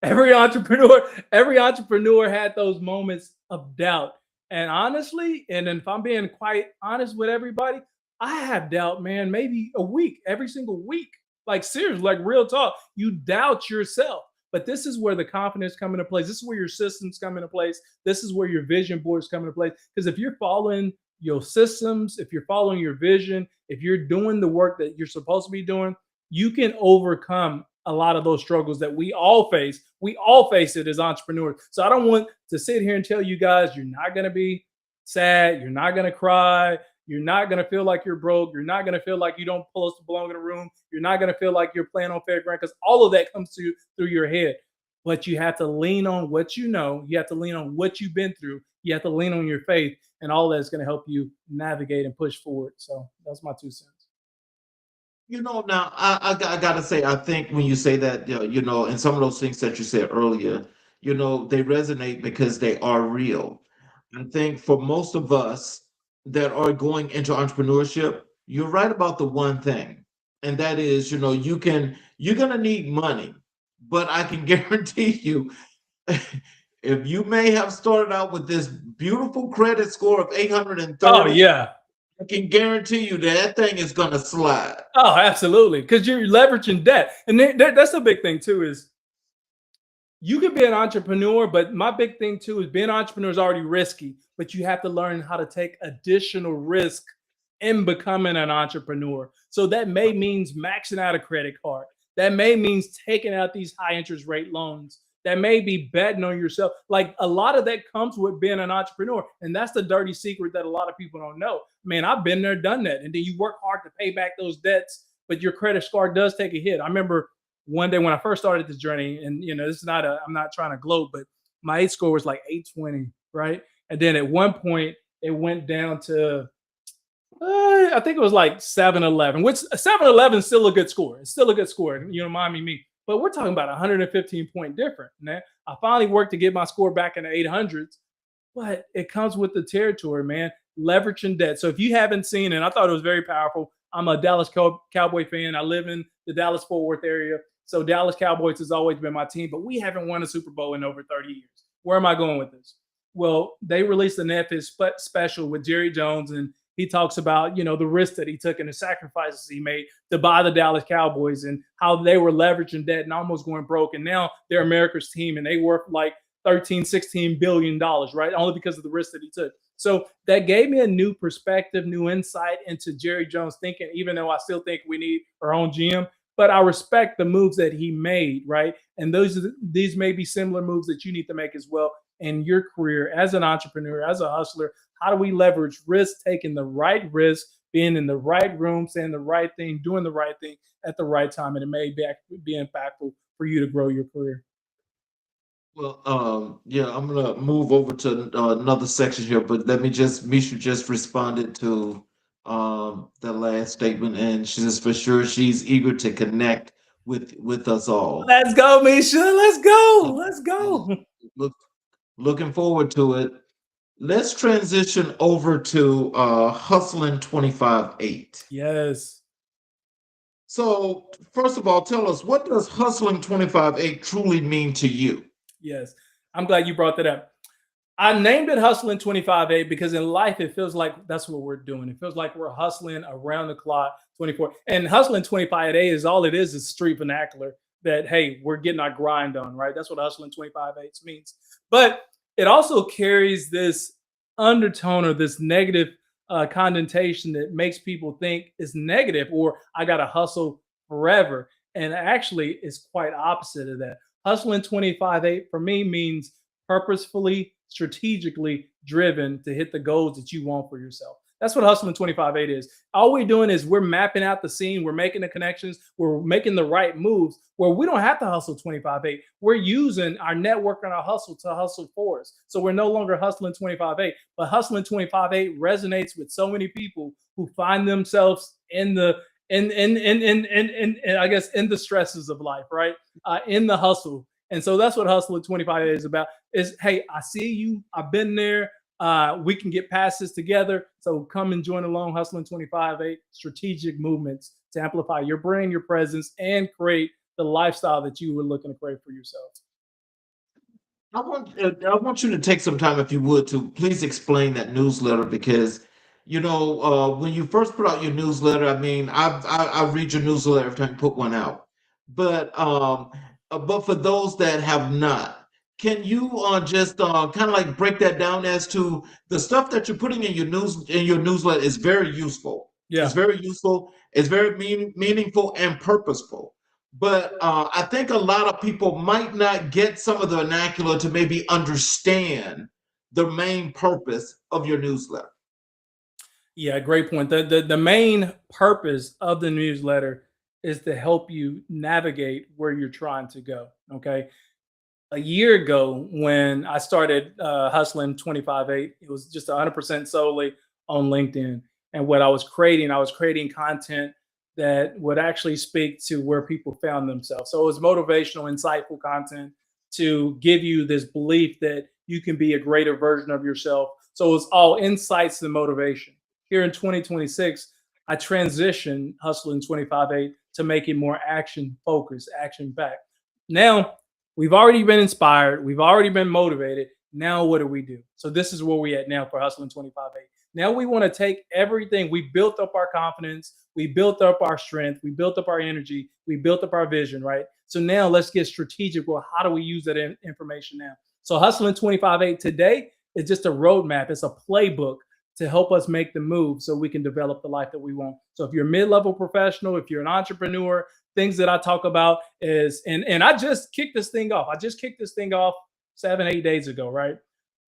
Every entrepreneur had those moments of doubt. And honestly, and if I'm being quite honest with everybody, I have doubt, man, maybe a week, every single week. Like seriously, like real talk. You doubt yourself. But this is where the confidence come into place. This is where your systems come into place. This is where your vision boards come into place. Because if you're following your systems, if you're following your vision, if you're doing the work that you're supposed to be doing, you can overcome a lot of those struggles that we all face. We all face it as entrepreneurs. So I don't want to sit here and tell you guys you're not going to be sad. You're not going to cry. You're not going to feel like you're broke. You're not going to feel like you don't supposed to belong in a room. You're not going to feel like you're playing on fair ground, because all of that comes through your head. But you have to lean on what you know. You have to lean on what you've been through. You have to lean on your faith, and all that's going to help you navigate and push forward. So that's my 2 cents. Now I got to say, I think when you say that, and some of those things that you said earlier, they resonate because they are real. I think for most of us that are going into entrepreneurship, you're right about the one thing, and that is, you're going to need money, but I can guarantee you, if you may have started out with this beautiful credit score of 830, Oh yeah. I can guarantee you that thing is going to slide. Oh, absolutely. Because you're leveraging debt. And that's the big thing too, is you could be an entrepreneur, but my big thing too is being an entrepreneur is already risky, but you have to learn how to take additional risk in becoming an entrepreneur. So that may means maxing out a credit card. That may means taking out these high interest rate loans. That may be betting on yourself. Like a lot of that comes with being an entrepreneur. And that's the dirty secret that a lot of people don't know. Man, I've been there, done that. And then you work hard to pay back those debts, but your credit score does take a hit. I remember one day when I first started this journey, and this is I'm not trying to gloat, but my 8 score was like 820, right? And then at one point it went down to I think it was like 711, which 711 is still a good score. It's still a good score. You don't mind me. But we're talking about 115 point difference. Man, I finally worked to get my score back in the 800s, but it comes with the territory, man. Leveraging debt. So if you haven't seen it, I thought it was very powerful. I'm a Dallas Cowboy fan. I live in the Dallas-Fort Worth area. So Dallas Cowboys has always been my team, but we haven't won a Super Bowl in over 30 years. Where am I going with this? Well, they released a Netflix special with Jerry Jones, and he talks about, the risk that he took and the sacrifices he made to buy the Dallas Cowboys, and how they were leveraging debt and almost going broke. And now they're America's team, and they worth like $13-16 billion, right? Only because of the risk that he took. So that gave me a new perspective, new insight into Jerry Jones thinking, even though I still think we need our own GM, but I respect the moves that he made, right? And these may be similar moves that you need to make as well in your career as an entrepreneur, as a hustler. How do we leverage risk, taking the right risk, being in the right room, saying the right thing, doing the right thing at the right time, and it may be impactful for you to grow your career. Well, yeah, I'm gonna move over to another section here, but Misha just responded to the last statement, and she says for sure she's eager to connect with us all. Let's go, Misha. Let's go. Let's go. Looking forward to it. Let's transition over to Hustling 25-8. Yes. So first of all, tell us, what does Hustling 25-8 truly mean to you? Yes. I'm glad you brought that up. I named it Hustling 25/8 because in life it feels like that's what we're doing. It feels like we're hustling around the clock 24. And Hustling 25/8 is all it is street vernacular that hey, we're getting our grind on, right? That's what Hustling 25/8 means. But it also carries this undertone or this negative connotation that makes people think it's negative or I got to hustle forever. And actually, it's quite opposite of that. Hustling 25/8 for me means purposefully, strategically driven to hit the goals that you want for yourself. That's what Hustling 25/8 is. All we're doing is we're mapping out the scene, we're making the connections, we're making the right moves where we don't have to hustle 25/8. We're using our network and our hustle to hustle for us. So we're no longer hustling 25/8, but Hustling 25/8 resonates with so many people who find themselves in the in I guess in the stresses of life, right? In the hustle. And so that's what Hustling 25 is about. Is hey, I see you. I've been there. We can get past this together. So come and join along Hustling 25/8 strategic movements to amplify your brand, your presence, and create the lifestyle that you were looking to create for yourself. I want you to take some time, if you would, to please explain that newsletter because, when you first put out your newsletter, I mean, I read your newsletter every time you put one out, but for those that have not, can you just kind of like break that down as to the stuff that you're putting in your newsletter is very useful. It's Yeah. very useful. It's very meaningful and purposeful. But I think a lot of people might not get some of the vernacular to maybe understand the main purpose of your newsletter. Yeah, great point. The main purpose of the newsletter is to help you navigate where you're trying to go. Okay. A year ago, when I started hustling 25/8, it was just 100% solely on LinkedIn. And what I was creating content that would actually speak to where people found themselves. So it was motivational, insightful content to give you this belief that you can be a greater version of yourself. So it's all insights and motivation. Here in 2026, I transitioned Hustling 25/8 to make it more action focused, action backed. Now, we've already been inspired, we've already been motivated. Now, what do we do? So, this is where we at now for Hustling 25/8. Now, we want to take everything, we built up our confidence, we built up our strength, we built up our energy, we built up our vision, right? So, now let's get strategic. Well, how do we use that information now? So, Hustling 25/8 today is just a roadmap, it's a playbook to help us make the move so we can develop the life that we want. So if you're a mid-level professional, if you're an entrepreneur, things that I talk about is, and I just kicked this thing off. I just kicked this thing off 7, 8 days ago, right?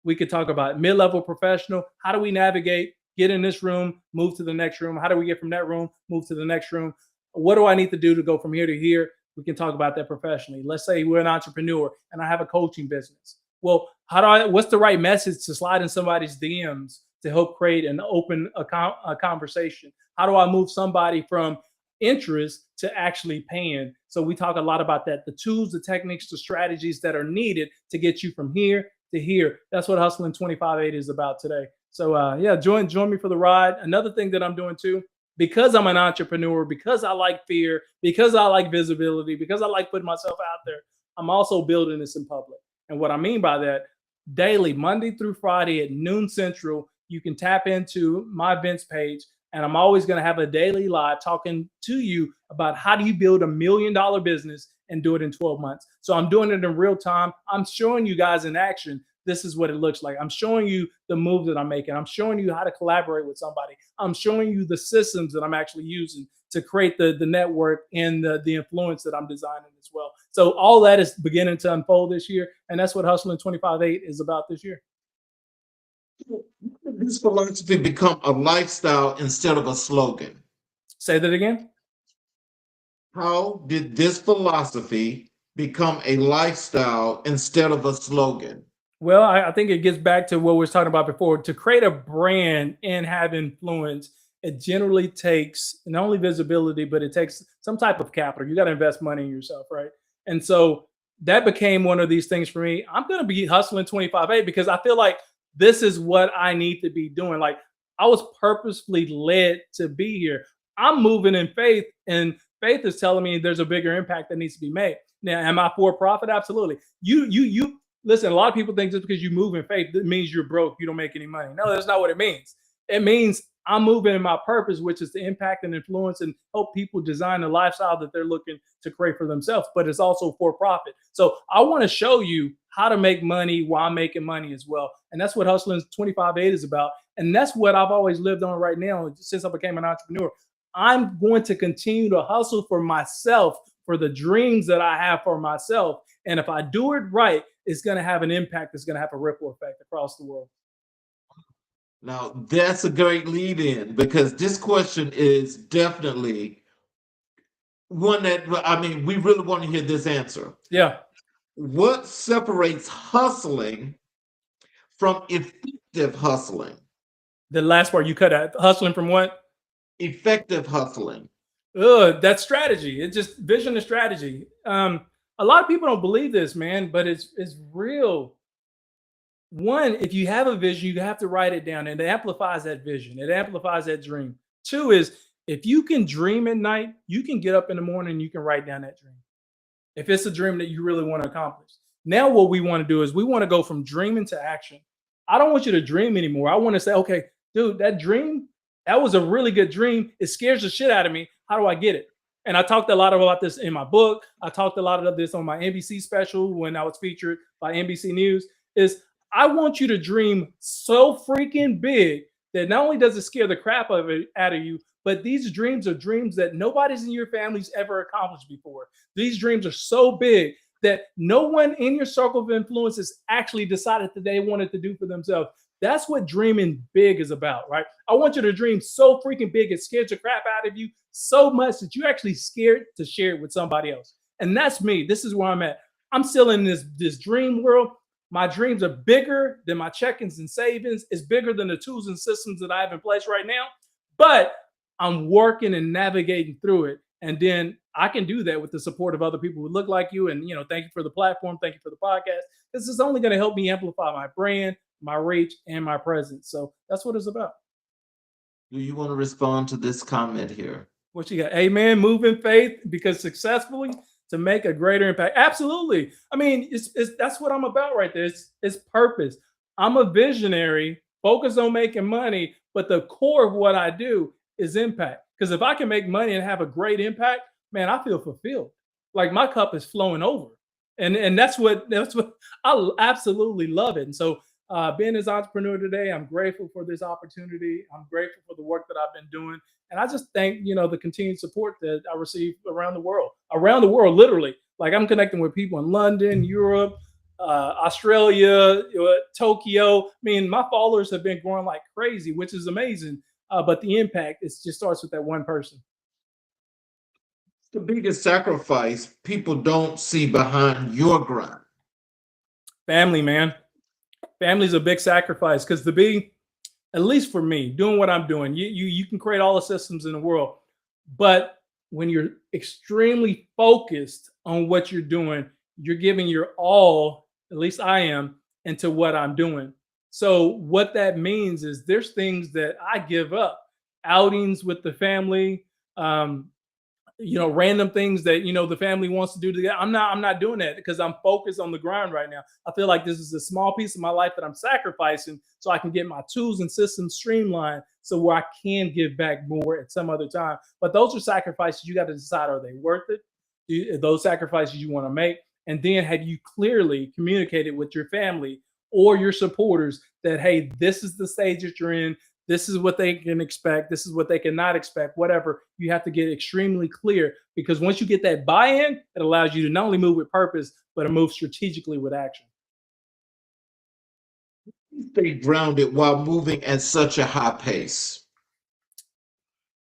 We could talk about mid-level professional. How do we navigate, get in this room, move to the next room? How do we get from that room, move to the next room? What do I need to do to go from here to here? We can talk about that professionally. Let's say we're an entrepreneur and I have a coaching business. Well, what's the right message to slide in somebody's DMs to help create an open a conversation? How do I move somebody from interest to actually paying? So we talk a lot about that, the tools, the techniques, the strategies that are needed to get you from here to here. That's what Hustling 25/8 is about today. So yeah, join me for the ride. Another thing that I'm doing too, because I'm an entrepreneur, because I like fear, because I like visibility, because I like putting myself out there, I'm also building this in public. And what I mean by that, daily, Monday through Friday at noon Central, you can tap into my events page, and I'm always going to have a daily live talking to you about how do you build $1 million business and do it in 12 months. So I'm doing it in real time. I'm showing you guys in action. This is what it looks like. I'm showing you the moves that I'm making. I'm showing you how to collaborate with somebody. I'm showing you the systems that I'm actually using to create the network and the influence that I'm designing as well. So all that is beginning to unfold this year. And that's what Hustling 25/8 is about this year. This philosophy become a lifestyle instead of a slogan? Say that again. How did this philosophy become a lifestyle instead of a slogan? Well, I think it gets back to what we were talking about before. To create a brand and have influence, it generally takes not only visibility, but it takes some type of capital. You got to invest money in yourself, right? And so that became one of these things for me. I'm going to be hustling 25/8 because I feel like this is what I need to be doing. Like I was purposefully led to be here. I'm moving in faith, and faith is telling me there's a bigger impact that needs to be made. Now, am I for profit? Absolutely. You listen, a lot of people think just because you move in faith, that means you're broke, you don't make any money. No, that's not what it means. It means I'm moving in my purpose, which is to impact and influence and help people design the lifestyle that they're looking to create for themselves, but it's also for profit. So I want to show you how to make money while making money as well. And that's what Hustling 25/8 is about. And that's what I've always lived on right now since I became an entrepreneur. I'm going to continue to hustle for myself, for the dreams that I have for myself. And if I do it right, it's going to have an impact. It's going to have a ripple effect across the world. Now, that's a great lead in, because this question is definitely one that, I mean, we really want to hear this answer. Yeah. What separates hustling from effective hustling? The last part you cut out. Hustling from what? Effective hustling. That's strategy. It's just vision and strategy. A lot of people don't believe this, man, but it's real. One, if you have a vision, you have to write it down, and it amplifies that vision. It amplifies that dream. Two is, if you can dream at night, you can get up in the morning and you can write down that dream. If it's a dream that you really want to accomplish. Now what we want to do is we want to go from dreaming to action. I don't want you to dream anymore. I want to say, okay, dude, that dream, that was a really good dream. It scares the shit out of me. How do I get it? And I talked a lot about this in my book. I talked a lot about this on my NBC special when I was featured by NBC News. Is I want you to dream so freaking big that not only does it scare the crap out of you, but these dreams are dreams that nobody's in your family's ever accomplished before. These dreams are so big that no one in your circle of influence has actually decided that they wanted to do for themselves. That's what dreaming big is about, right? I want you to dream so freaking big it scares the crap out of you so much that you're actually scared to share it with somebody else. And that's me. This is where I'm at. I'm still in this dream world. My dreams are bigger than my check-ins and savings. It's bigger than the tools and systems that I have in place right now. But I'm working and navigating through it. And then I can do that with the support of other people who look like you. And, you know, thank you for the platform. Thank you for the podcast. This is only going to help me amplify my brand, my reach, and my presence. So that's what it's about. Do you want to respond to this comment here? What you got? Amen. Move in faith, because successfully to make a greater impact. Absolutely. I mean, it's that's what I'm about right there. It's purpose. I'm a visionary, focused on making money, but the core of what I do is impact. Because if I can make money and have a great impact, man, I feel fulfilled. Like my cup is flowing over. And that's what I absolutely love it. And so being as entrepreneur today, I'm grateful for this opportunity. I'm grateful for the work that I've been doing. And I just thank, you know, the continued support that I receive around the world, literally. Like I'm connecting with people in London, Europe, Australia, Tokyo. I mean, my followers have been growing like crazy, which is amazing. But the impact, it just starts with that one person. The biggest sacrifice people don't see behind your grind. Family, man. Family's a big sacrifice, because to be, at least for me, doing what I'm doing, you can create all the systems in the world, but when you're extremely focused on what you're doing, you're giving your all, at least I am, into what I'm doing. So what that means is there's things that I give up, outings with the family, you know, random things that, you know, the family wants to do together. I'm not doing that because I'm focused on the grind right now. I feel like this is a small piece of my life that I'm sacrificing so I can get my tools and systems streamlined so where I can give back more at some other time. But those are sacrifices you got to decide, are they worth it? Those sacrifices you want to make. And then have you clearly communicated with your family or your supporters that, hey, this is the stage that you're in. This is what they can expect. This is what they cannot expect, whatever. You have to get extremely clear, because once you get that buy-in, it allows you to not only move with purpose, but to move strategically with action. Stay grounded while moving at such a high pace.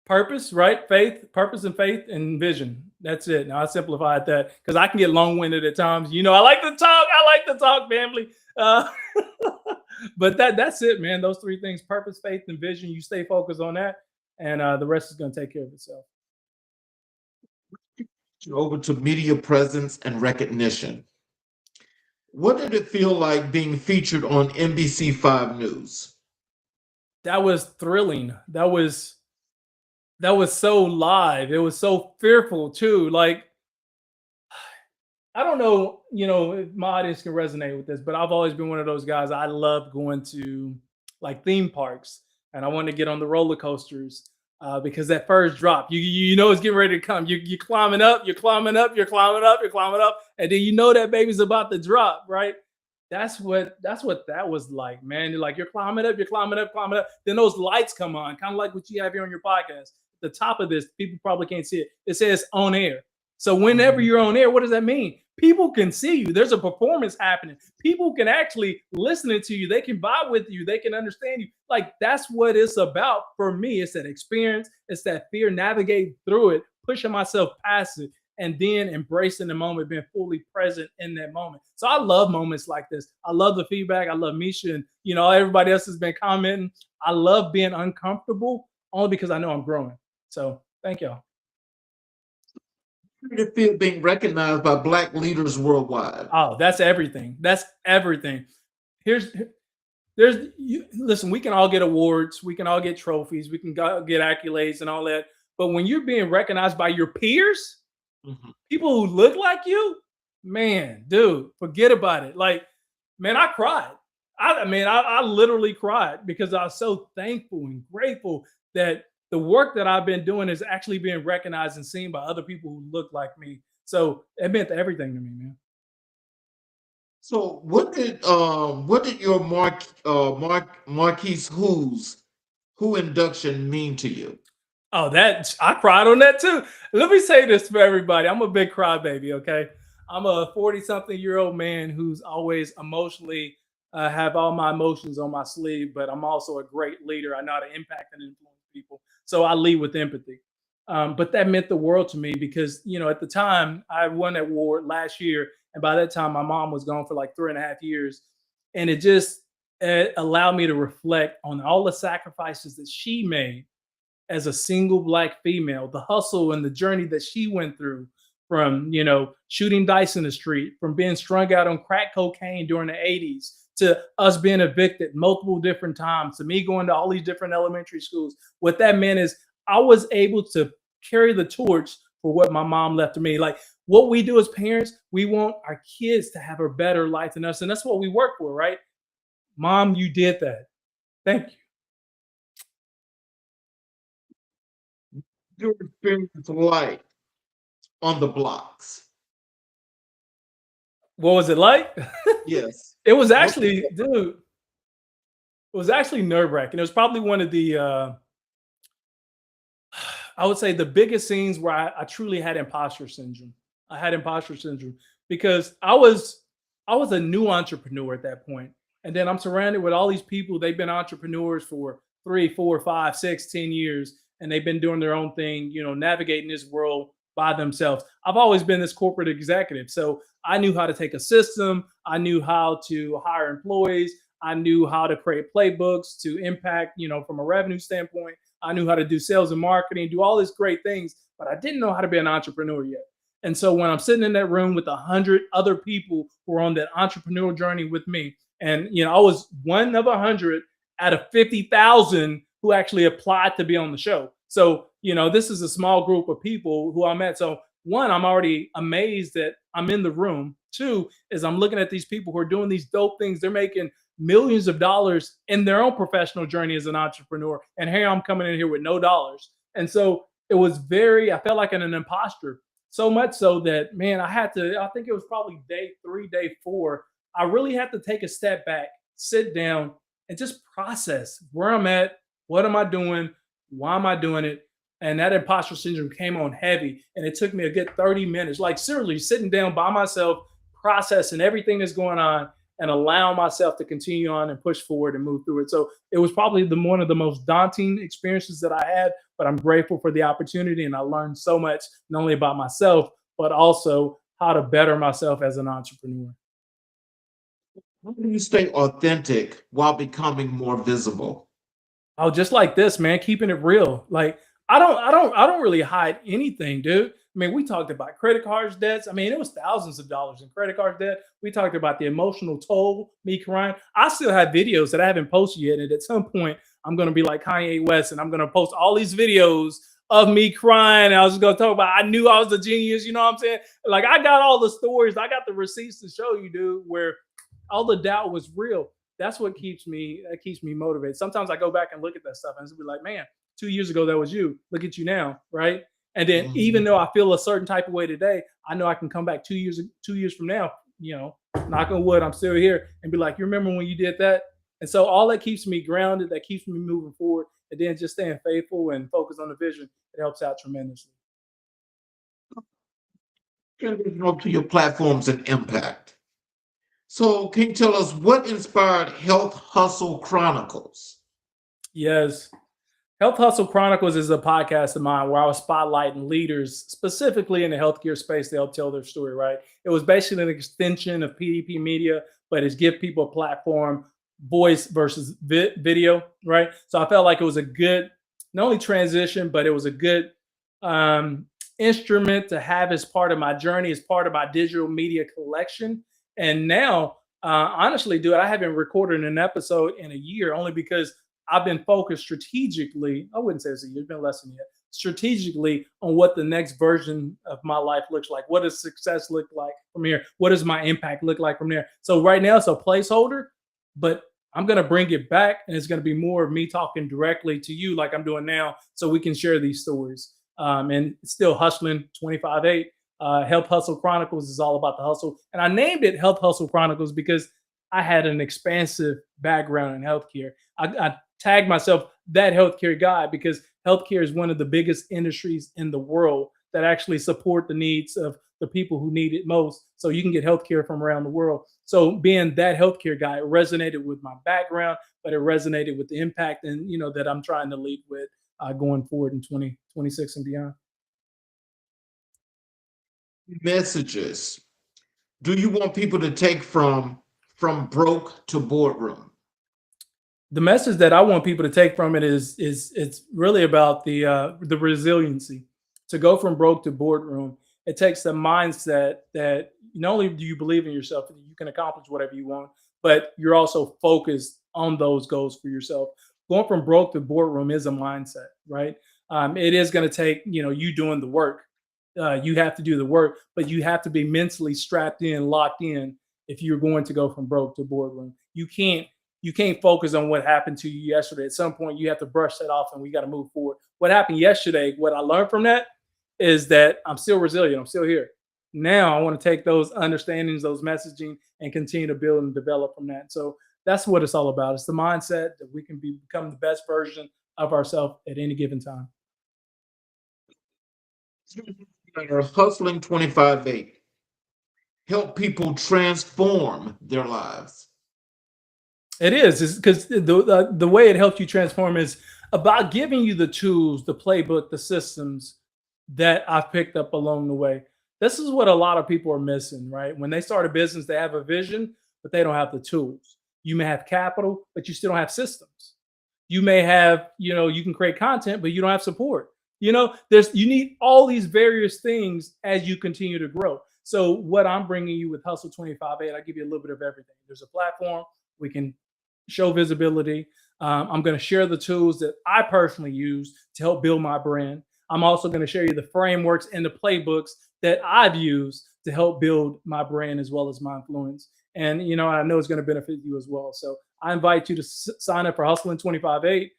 Purpose, right? Faith, purpose and faith and vision. That's it. Now I simplified that because I can get long-winded at times. You know, I like to talk, family. But that's it, man. Those three things: purpose, faith, and vision. You stay focused on that, and the rest is going to take care of itself. Over to media presence and recognition. What did it feel like being featured on NBC5 News? That was thrilling. That was so live. It was so fearful too. Like, I don't know, if my audience can resonate with this, but I've always been one of those guys. I love going to like theme parks, and I want to get on the roller coasters because that first drop, you know it's getting ready to come. You climbing up, you're climbing up, you're climbing up, you're climbing up, and then you know that baby's about to drop, right? That's what that was like, man. You're like you're climbing up, you're climbing up, climbing up. Then those lights come on, kind of like what you have here on your podcast. The top of this, people probably can't see it. It says on air. So whenever Mhm. you're on air, what does that mean? People can see you. There's a performance happening. People can actually listen to you. They can vibe with you. They can understand you. Like that's what it's about for me. It's that experience. It's that fear, navigating through it, pushing myself past it, and then embracing the moment, being fully present in that moment. So I love moments like this. I love the feedback. I love Misha and everybody else has been commenting. I love being uncomfortable only because I know I'm growing. So thank y'all. How did it feel being recognized by Black leaders worldwide? Oh, that's everything. That's everything. Here's there's you listen, we can all get awards, we can all get trophies, we can get accolades and all that. But when you're being recognized by your peers, Mhm. people who look like you, man, dude, forget about it. Like, man, I cried. I literally cried because I was so thankful and grateful that the work that I've been doing is actually being recognized and seen by other people who look like me. So it meant everything to me, man. So what did your Marquise who induction mean to you? Oh, that I cried on that too. Let me say this for everybody. I'm a big crybaby, okay? I'm a 40-something-year-old man who's always emotionally have all my emotions on my sleeve, but I'm also a great leader. I know how to impact and influence people. So I lead with empathy. But that meant the world to me because, at the time I won that award last year. And by that time, my mom was gone for like 3.5 years. And it just allowed me to reflect on all the sacrifices that she made as a single Black female, the hustle and the journey that she went through from, shooting dice in the street, from being strung out on crack cocaine during the 80s, to us being evicted multiple different times, to me going to all these different elementary schools. What that meant is I was able to carry the torch for what my mom left to me. Like what we do as parents, we want our kids to have a better life than us. And that's what we work for, right? Mom, you did that. Thank you. Your experience like on the blocks? What was it like? Yes. It was What was actually, dude, it was actually nerve wracking. It was probably one of the, I would say, the biggest scenes where I truly had imposter syndrome. I had imposter syndrome because I was a new entrepreneur at that point, and then I'm surrounded with all these people. They've been entrepreneurs for 3, 4, 5, 6, 10 years, and they've been doing their own thing. Navigating this world by themselves. I've always been this corporate executive, so I knew how to take a system. I knew how to hire employees. I knew how to create playbooks to impact, from a revenue standpoint. I knew how to do sales and marketing, do all these great things, but I didn't know how to be an entrepreneur yet. And so when I'm sitting in that room with 100 other people who are on that entrepreneurial journey with me, and I was one of 100 out of 50,000 who actually applied to be on the show. So this is a small group of people who I met. So one, I'm already amazed that I'm in the room. Two is I'm looking at these people who are doing these dope things. They're making millions of dollars in their own professional journey as an entrepreneur. And here I'm coming in here with no dollars. And so I felt like an imposter. So much so that, man, I think it was probably day 3, day 4. I really had to take a step back, sit down, and just process where I'm at, what am I doing, why am I doing it? And that imposter syndrome came on heavy. And it took me a good 30 minutes, like seriously sitting down by myself, processing everything that's going on and allowing myself to continue on and push forward and move through it. So it was probably one of the most daunting experiences that I had, but I'm grateful for the opportunity. And I learned so much, not only about myself, but also how to better myself as an entrepreneur. How do you stay authentic while becoming more visible? Oh, just like this, man, keeping it real. Like I don't really hide anything, dude. I mean, we talked about credit cards debts. I mean, it was thousands of dollars in credit card debt. We talked about the emotional toll, me crying. I still have videos that I haven't posted yet. And at some point, I'm going to be like Kanye West and I'm going to post all these videos of me crying. I was going to talk about, I knew I was a genius. You know what I'm saying? Like, I got all the stories. I got the receipts to show you, dude, where all the doubt was real. That's what keeps me motivated. Sometimes I go back and look at that stuff and be like, man, 2 years ago, that was you. Look at you now, right? And then even though I feel a certain type of way today, I know I can come back 2 years from now, knock on wood, I'm still here, and be like, you remember when you did that? And so all that keeps me grounded, that keeps me moving forward, and then just staying faithful and focused on the vision, it helps out tremendously. Transition over to your platforms and impact. So can you tell us what inspired Health Hustle Chronicles? Yes. Health Hustle Chronicles is a podcast of mine where I was spotlighting leaders specifically in the healthcare space to help tell their story, right? It was basically an extension of PDP Media, but it's give people a platform, voice versus video, right? So I felt like it was a good, not only transition, but it was a good instrument to have as part of my journey, as part of my digital media collection. And now, honestly, dude, I haven't recorded an episode in a year only because I've been focused strategically. I wouldn't say it's a year, it's been less than a year, strategically on what the next version of my life looks like. What does success look like from here? What does my impact look like from there? So right now it's a placeholder, but I'm going to bring it back, and it's going to be more of me talking directly to you like I'm doing now, so we can share these stories. And still hustling 25/8. Health Hustle Chronicles is all about the hustle. And I named it Health Hustle Chronicles because I had an expansive background in healthcare. I tagged myself that healthcare guy because healthcare is one of the biggest industries in the world that actually support the needs of the people who need it most. So you can get healthcare from around the world. So being that healthcare guy, it resonated with my background, but it resonated with the impact and that I'm trying to lead with going forward in 2026 and beyond. Messages do you want people to take from broke to boardroom? The message that I want people to take from it is it's really about the resiliency. To go from broke to boardroom, it takes the mindset that not only do you believe in yourself, you can accomplish whatever you want, but you're also focused on those goals for yourself. Going from broke to boardroom is a mindset, right? It is going to take you doing the work. You have to do the work, but you have to be mentally strapped in, locked in. If you're going to go from broke to boardroom, you can't focus on what happened to you yesterday. At some point, you have to brush that off, and we got to move forward. What happened yesterday? What I learned from that is that I'm still resilient. I'm still here. Now I want to take those understandings, those messaging, and continue to build and develop from that. So that's what it's all about. It's the mindset that we can become the best version of ourselves at any given time. Hustling 25/8 help people transform their lives. It is because the way it helps you transform is about giving you the tools, the playbook, the systems that I've picked up along the way. This is what a lot of people are missing, right? When they start a business, they have a vision, but they don't have the tools. You may have capital, but you still don't have systems. You may have, you can create content, but you don't have support. You need all these various things as you continue to grow. So what I'm bringing you with Hustle 25/8, I give you a little bit of everything. There's a platform. We can show visibility. I'm going to share the tools that I personally use to help build my brand. I'm also going to share you the frameworks and the playbooks that I've used to help build my brand as well as my influence. And, I know it's going to benefit you as well. So I invite you to sign up for Hustling 25/8.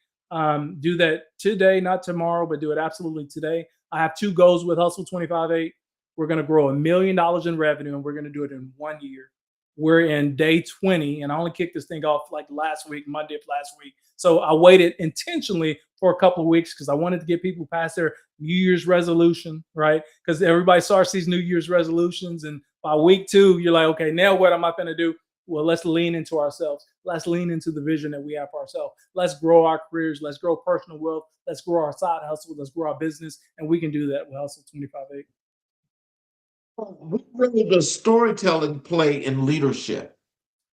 Do that today, not tomorrow, but do it absolutely today. I have two goals with Hustle 25/8. We're going to grow $1 million in revenue, and we're going to do it in 1 year. We're in day 20, and I only kicked this thing off like last week, Monday of last week. So I waited intentionally for a couple of weeks because I wanted to get people past their New Year's resolution, right? Because everybody starts these New Year's resolutions, and by week 2, you're like, okay, now what am I going to do? Well, let's lean into ourselves. Let's lean into the vision that we have for ourselves. Let's grow our careers. Let's grow personal wealth. Let's grow our side hustle. Let's grow our business. And we can do that with Hustle 25/8. What role does storytelling play in leadership?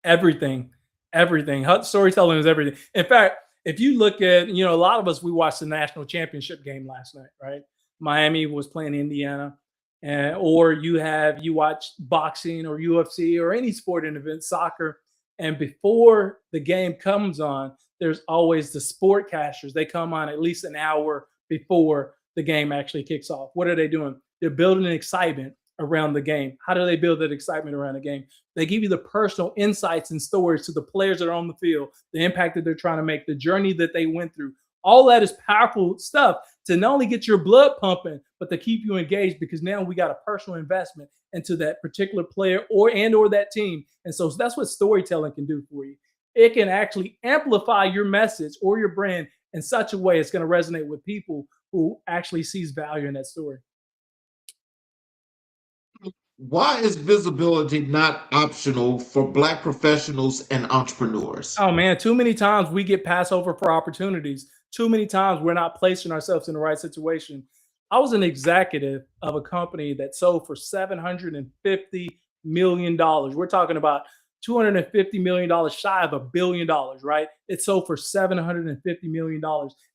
Everything. Storytelling is everything. In fact, if you look at, a lot of us, we watched the national championship game last night, right? Miami was playing Indiana. Or you watch boxing or UFC or any sporting event, soccer, and before the game comes on, there's always the sportcasters. They come on at least an hour before the game actually kicks off. What are they doing? They're building an excitement around the game. How do they build that excitement around the game? They give you the personal insights and stories to the players that are on the field, the impact that they're trying to make, the journey that they went through. All that is powerful stuff to not only get your blood pumping, but to keep you engaged, because now we got a personal investment into that particular player or that team. And so that's what storytelling can do for you. It can actually amplify your message or your brand in such a way it's going to resonate with people who actually sees value in that story. Why is visibility not optional for Black professionals and entrepreneurs? Oh man, too many times we get passed over for opportunities. Too many times we're not placing ourselves in the right situation. I was an executive of a company that sold for $750 million. We're talking about $250 million shy of $1 billion, right? It sold for $750 million.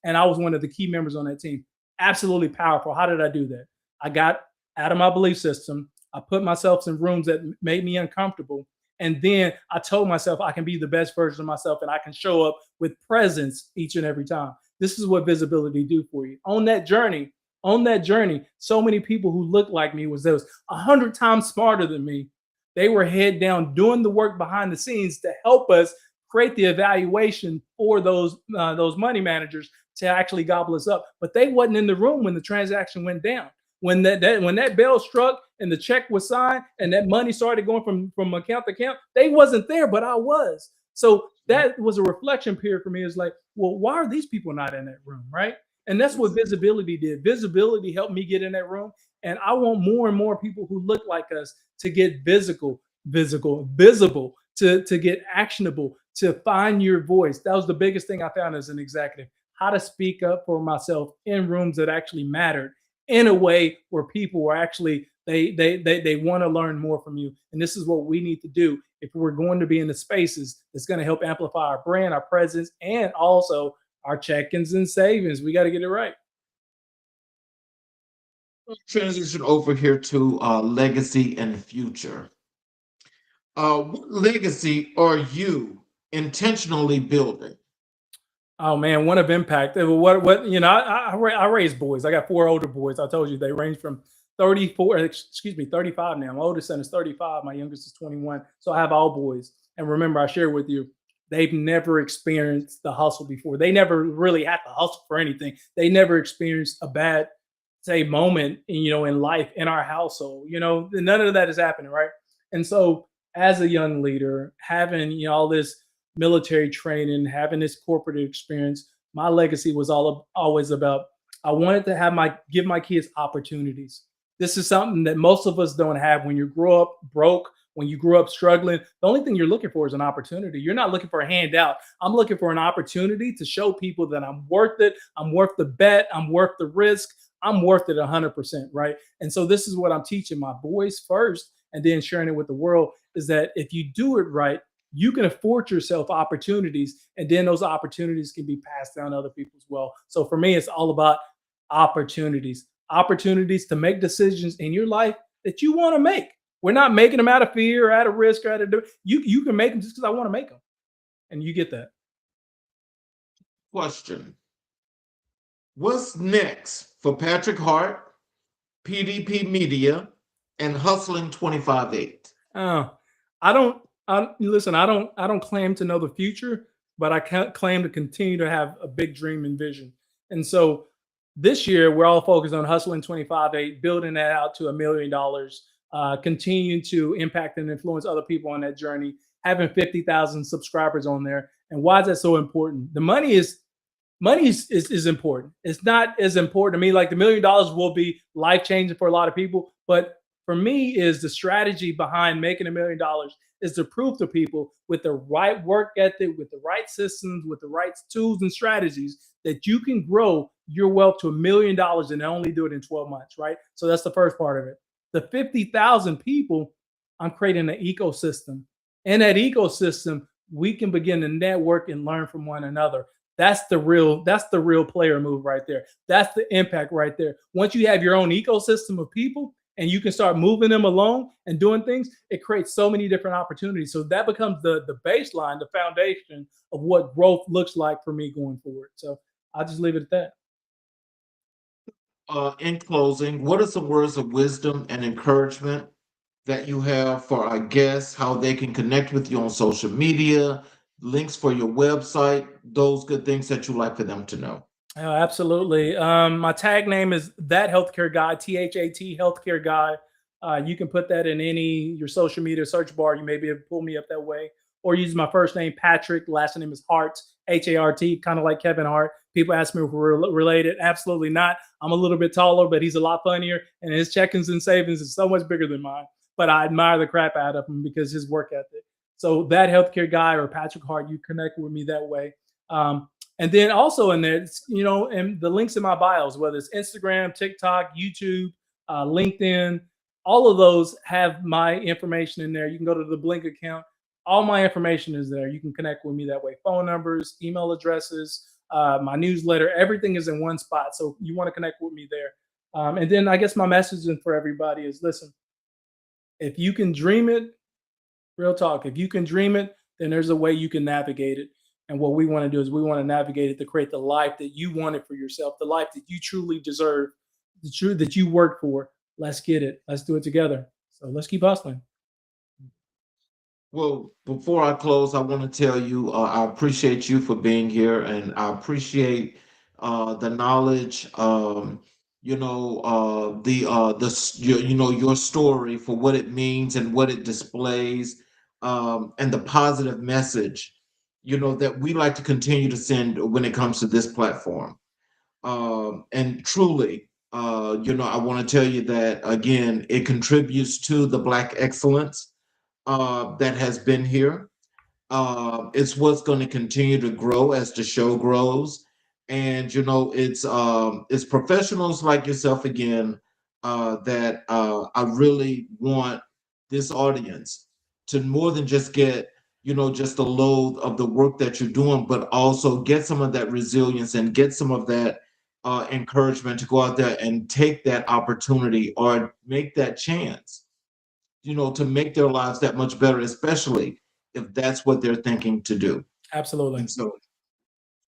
And I was one of the key members on that team. Absolutely powerful. How did I do that? I got out of my belief system. I put myself in rooms that made me uncomfortable. And then I told myself I can be the best version of myself and I can show up with presence each and every time. This is what visibility do for you. On that journey, so many people who looked like me was 100 times smarter than me. They were head down doing the work behind the scenes to help us create the evaluation for those money managers to actually gobble us up. But they wasn't in the room when the transaction went down. When that bell struck and the check was signed and that money started going from account to account, they wasn't there, but I was. So that was a reflection period for me. It's like, well, why are these people not in that room, right? And that's what visibility did. Visibility helped me get in that room. And I want more and more people who look like us to get visible, to get actionable, to find your voice. That was the biggest thing I found as an executive, how to speak up for myself in rooms that actually mattered, in a way where people were actually, they want to learn more from you. And this is what we need to do if we're going to be in the spaces that's going to help amplify our brand, our presence, and also our check-ins and savings. We got to get it right. Transition over here to legacy and future. What legacy are you intentionally building? Oh man, one of impact. What I raised boys. I got 4 older boys. I told you they range from 35 now. My oldest son is 35. My youngest is 21. So I have all boys. And remember, I shared with you, they've never experienced the hustle before. They never really had to hustle for anything. They never experienced a bad, say, moment, in life in our household. None of that is happening, right? And so, as a young leader, having all this military training, having this corporate experience, my legacy was always about, I wanted to give my kids opportunities. This is something that most of us don't have. When you grow up broke, when you grew up struggling, the only thing you're looking for is an opportunity. You're not looking for a handout. I'm looking for an opportunity to show people that I'm worth it. I'm worth the bet. I'm worth the risk. I'm worth it 100%, right? And so this is what I'm teaching my boys first, and then sharing it with the world, is that if you do it right, you can afford yourself opportunities, and then those opportunities can be passed down to other people as well. So for me, it's all about opportunities to make decisions in your life that you want to make. We're not making them out of fear or out of risk or out of you can make them just because I want to make them, and you get that. Question: what's next for Patrick Hart, PDP Media, and Hustling 25/8? I don't claim to know the future, but I can't claim to continue to have a big dream and vision. And so this year, we're all focused on Hustling 25/8, building that out to $1 million, continuing to impact and influence other people on that journey, having 50,000 subscribers on there. And why is that so important? The money is important. It's not as important to me. Like the $1 million will be life changing for a lot of people, but for me, is the strategy behind making $1 million is to prove to people with the right work ethic, with the right systems, with the right tools and strategies, that you can grow your wealth to $1 million and only do it in 12 months, right? So that's the first part of it. The 50,000 people, I'm creating an ecosystem. In that ecosystem, we can begin to network and learn from one another. That's the real player move right there. That's the impact right there. Once you have your own ecosystem of people, and you can start moving them along and doing things, it creates so many different opportunities. So that becomes the baseline, the foundation of what growth looks like for me going forward. So I'll just leave it at that. In closing, what are some words of wisdom and encouragement that you have for our guests, how they can connect with you on social media, links for your website, those good things that you like for them to know? Oh, absolutely. My tag name is That Healthcare Guy, THAT Healthcare Guy. You can put that in any your social media search bar. You may be able to pull me up that way, or use my first name Patrick, last name is Hart, Hart, kind of like Kevin Hart. People ask me if we're related. Absolutely not. I'm a little bit taller, but he's a lot funnier, and his checkings and savings is so much bigger than mine. But I admire the crap out of him because his work ethic. So That Healthcare Guy or Patrick Hart, you connect with me that way. And then also in there, and the links in my bios, whether it's Instagram, TikTok, YouTube, LinkedIn, all of those have my information in there. You can go to the Blink account. All my information is there. You can connect with me that way. Phone numbers, email addresses, my newsletter, everything is in one spot. So you want to connect with me there. And then I guess my messaging for everybody is, listen, if you can dream it, real talk, if you can dream it, then there's a way you can navigate it. And what we want to do is we want to navigate it to create the life that you wanted for yourself, the life that you truly deserve, the truth that you work for. Let's get it. Let's do it together. So let's keep hustling. Well, before I close, I want to tell you I appreciate you for being here, and I appreciate the knowledge, your story for what it means and what it displays, and the positive message, that we like to continue to send when it comes to this platform. And truly, I want to tell you that again, it contributes to the Black excellence that has been here. It's what's going to continue to grow as the show grows, and it's professionals like yourself again that I really want this audience to more than just get just a load of the work that you're doing, but also get some of that resilience and get some of that encouragement to go out there and take that opportunity or make that chance to make their lives that much better, especially if that's what they're thinking to do. Absolutely. And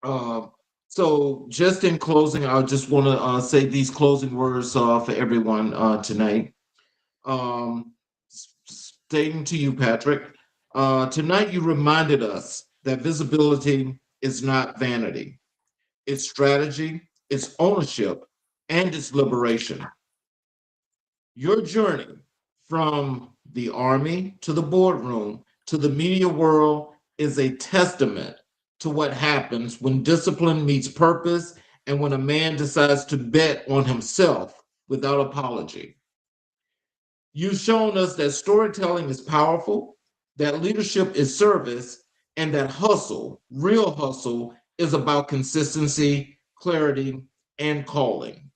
uh, so just in closing, I just want to say these closing words for everyone tonight. Stating to you, Patrick, tonight you reminded us that visibility is not vanity. It's strategy, it's ownership, and it's liberation. Your journey from the army to the boardroom to the media world is a testament to what happens when discipline meets purpose and when a man decides to bet on himself without apology. You've shown us that storytelling is powerful, that leadership is service, and that hustle, real hustle, is about consistency, clarity, and calling.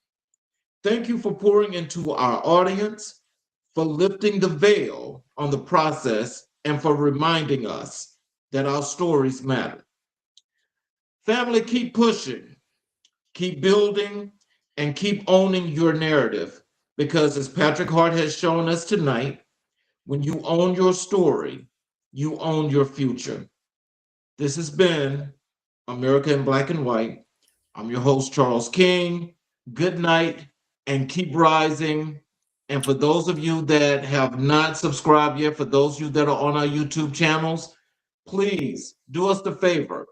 Thank you for pouring into our audience, for lifting the veil on the process, and for reminding us that our stories matter. Family, keep pushing, keep building, and keep owning your narrative because, as Patrick Hart has shown us tonight, when you own your story, you own your future. This has been America in Black and White. I'm your host, Charles King. Good night and keep rising. And for those of you that have not subscribed yet, for those of you that are on our YouTube channels, please do us the favor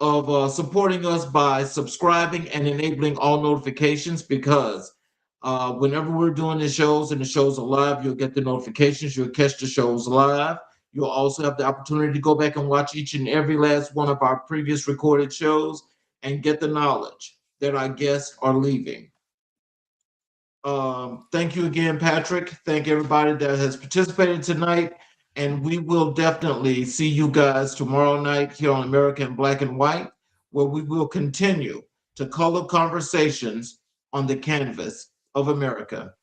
of supporting us by subscribing and enabling all notifications because whenever we're doing the shows and the shows are live, you'll get the notifications, you'll catch the shows live. You'll also have the opportunity to go back and watch each and every last one of our previous recorded shows and get the knowledge that our guests are leaving. Thank you again, Patrick. Thank everybody that has participated tonight. And we will definitely see you guys tomorrow night here on America in Black and White, where we will continue to color conversations on the canvas of America.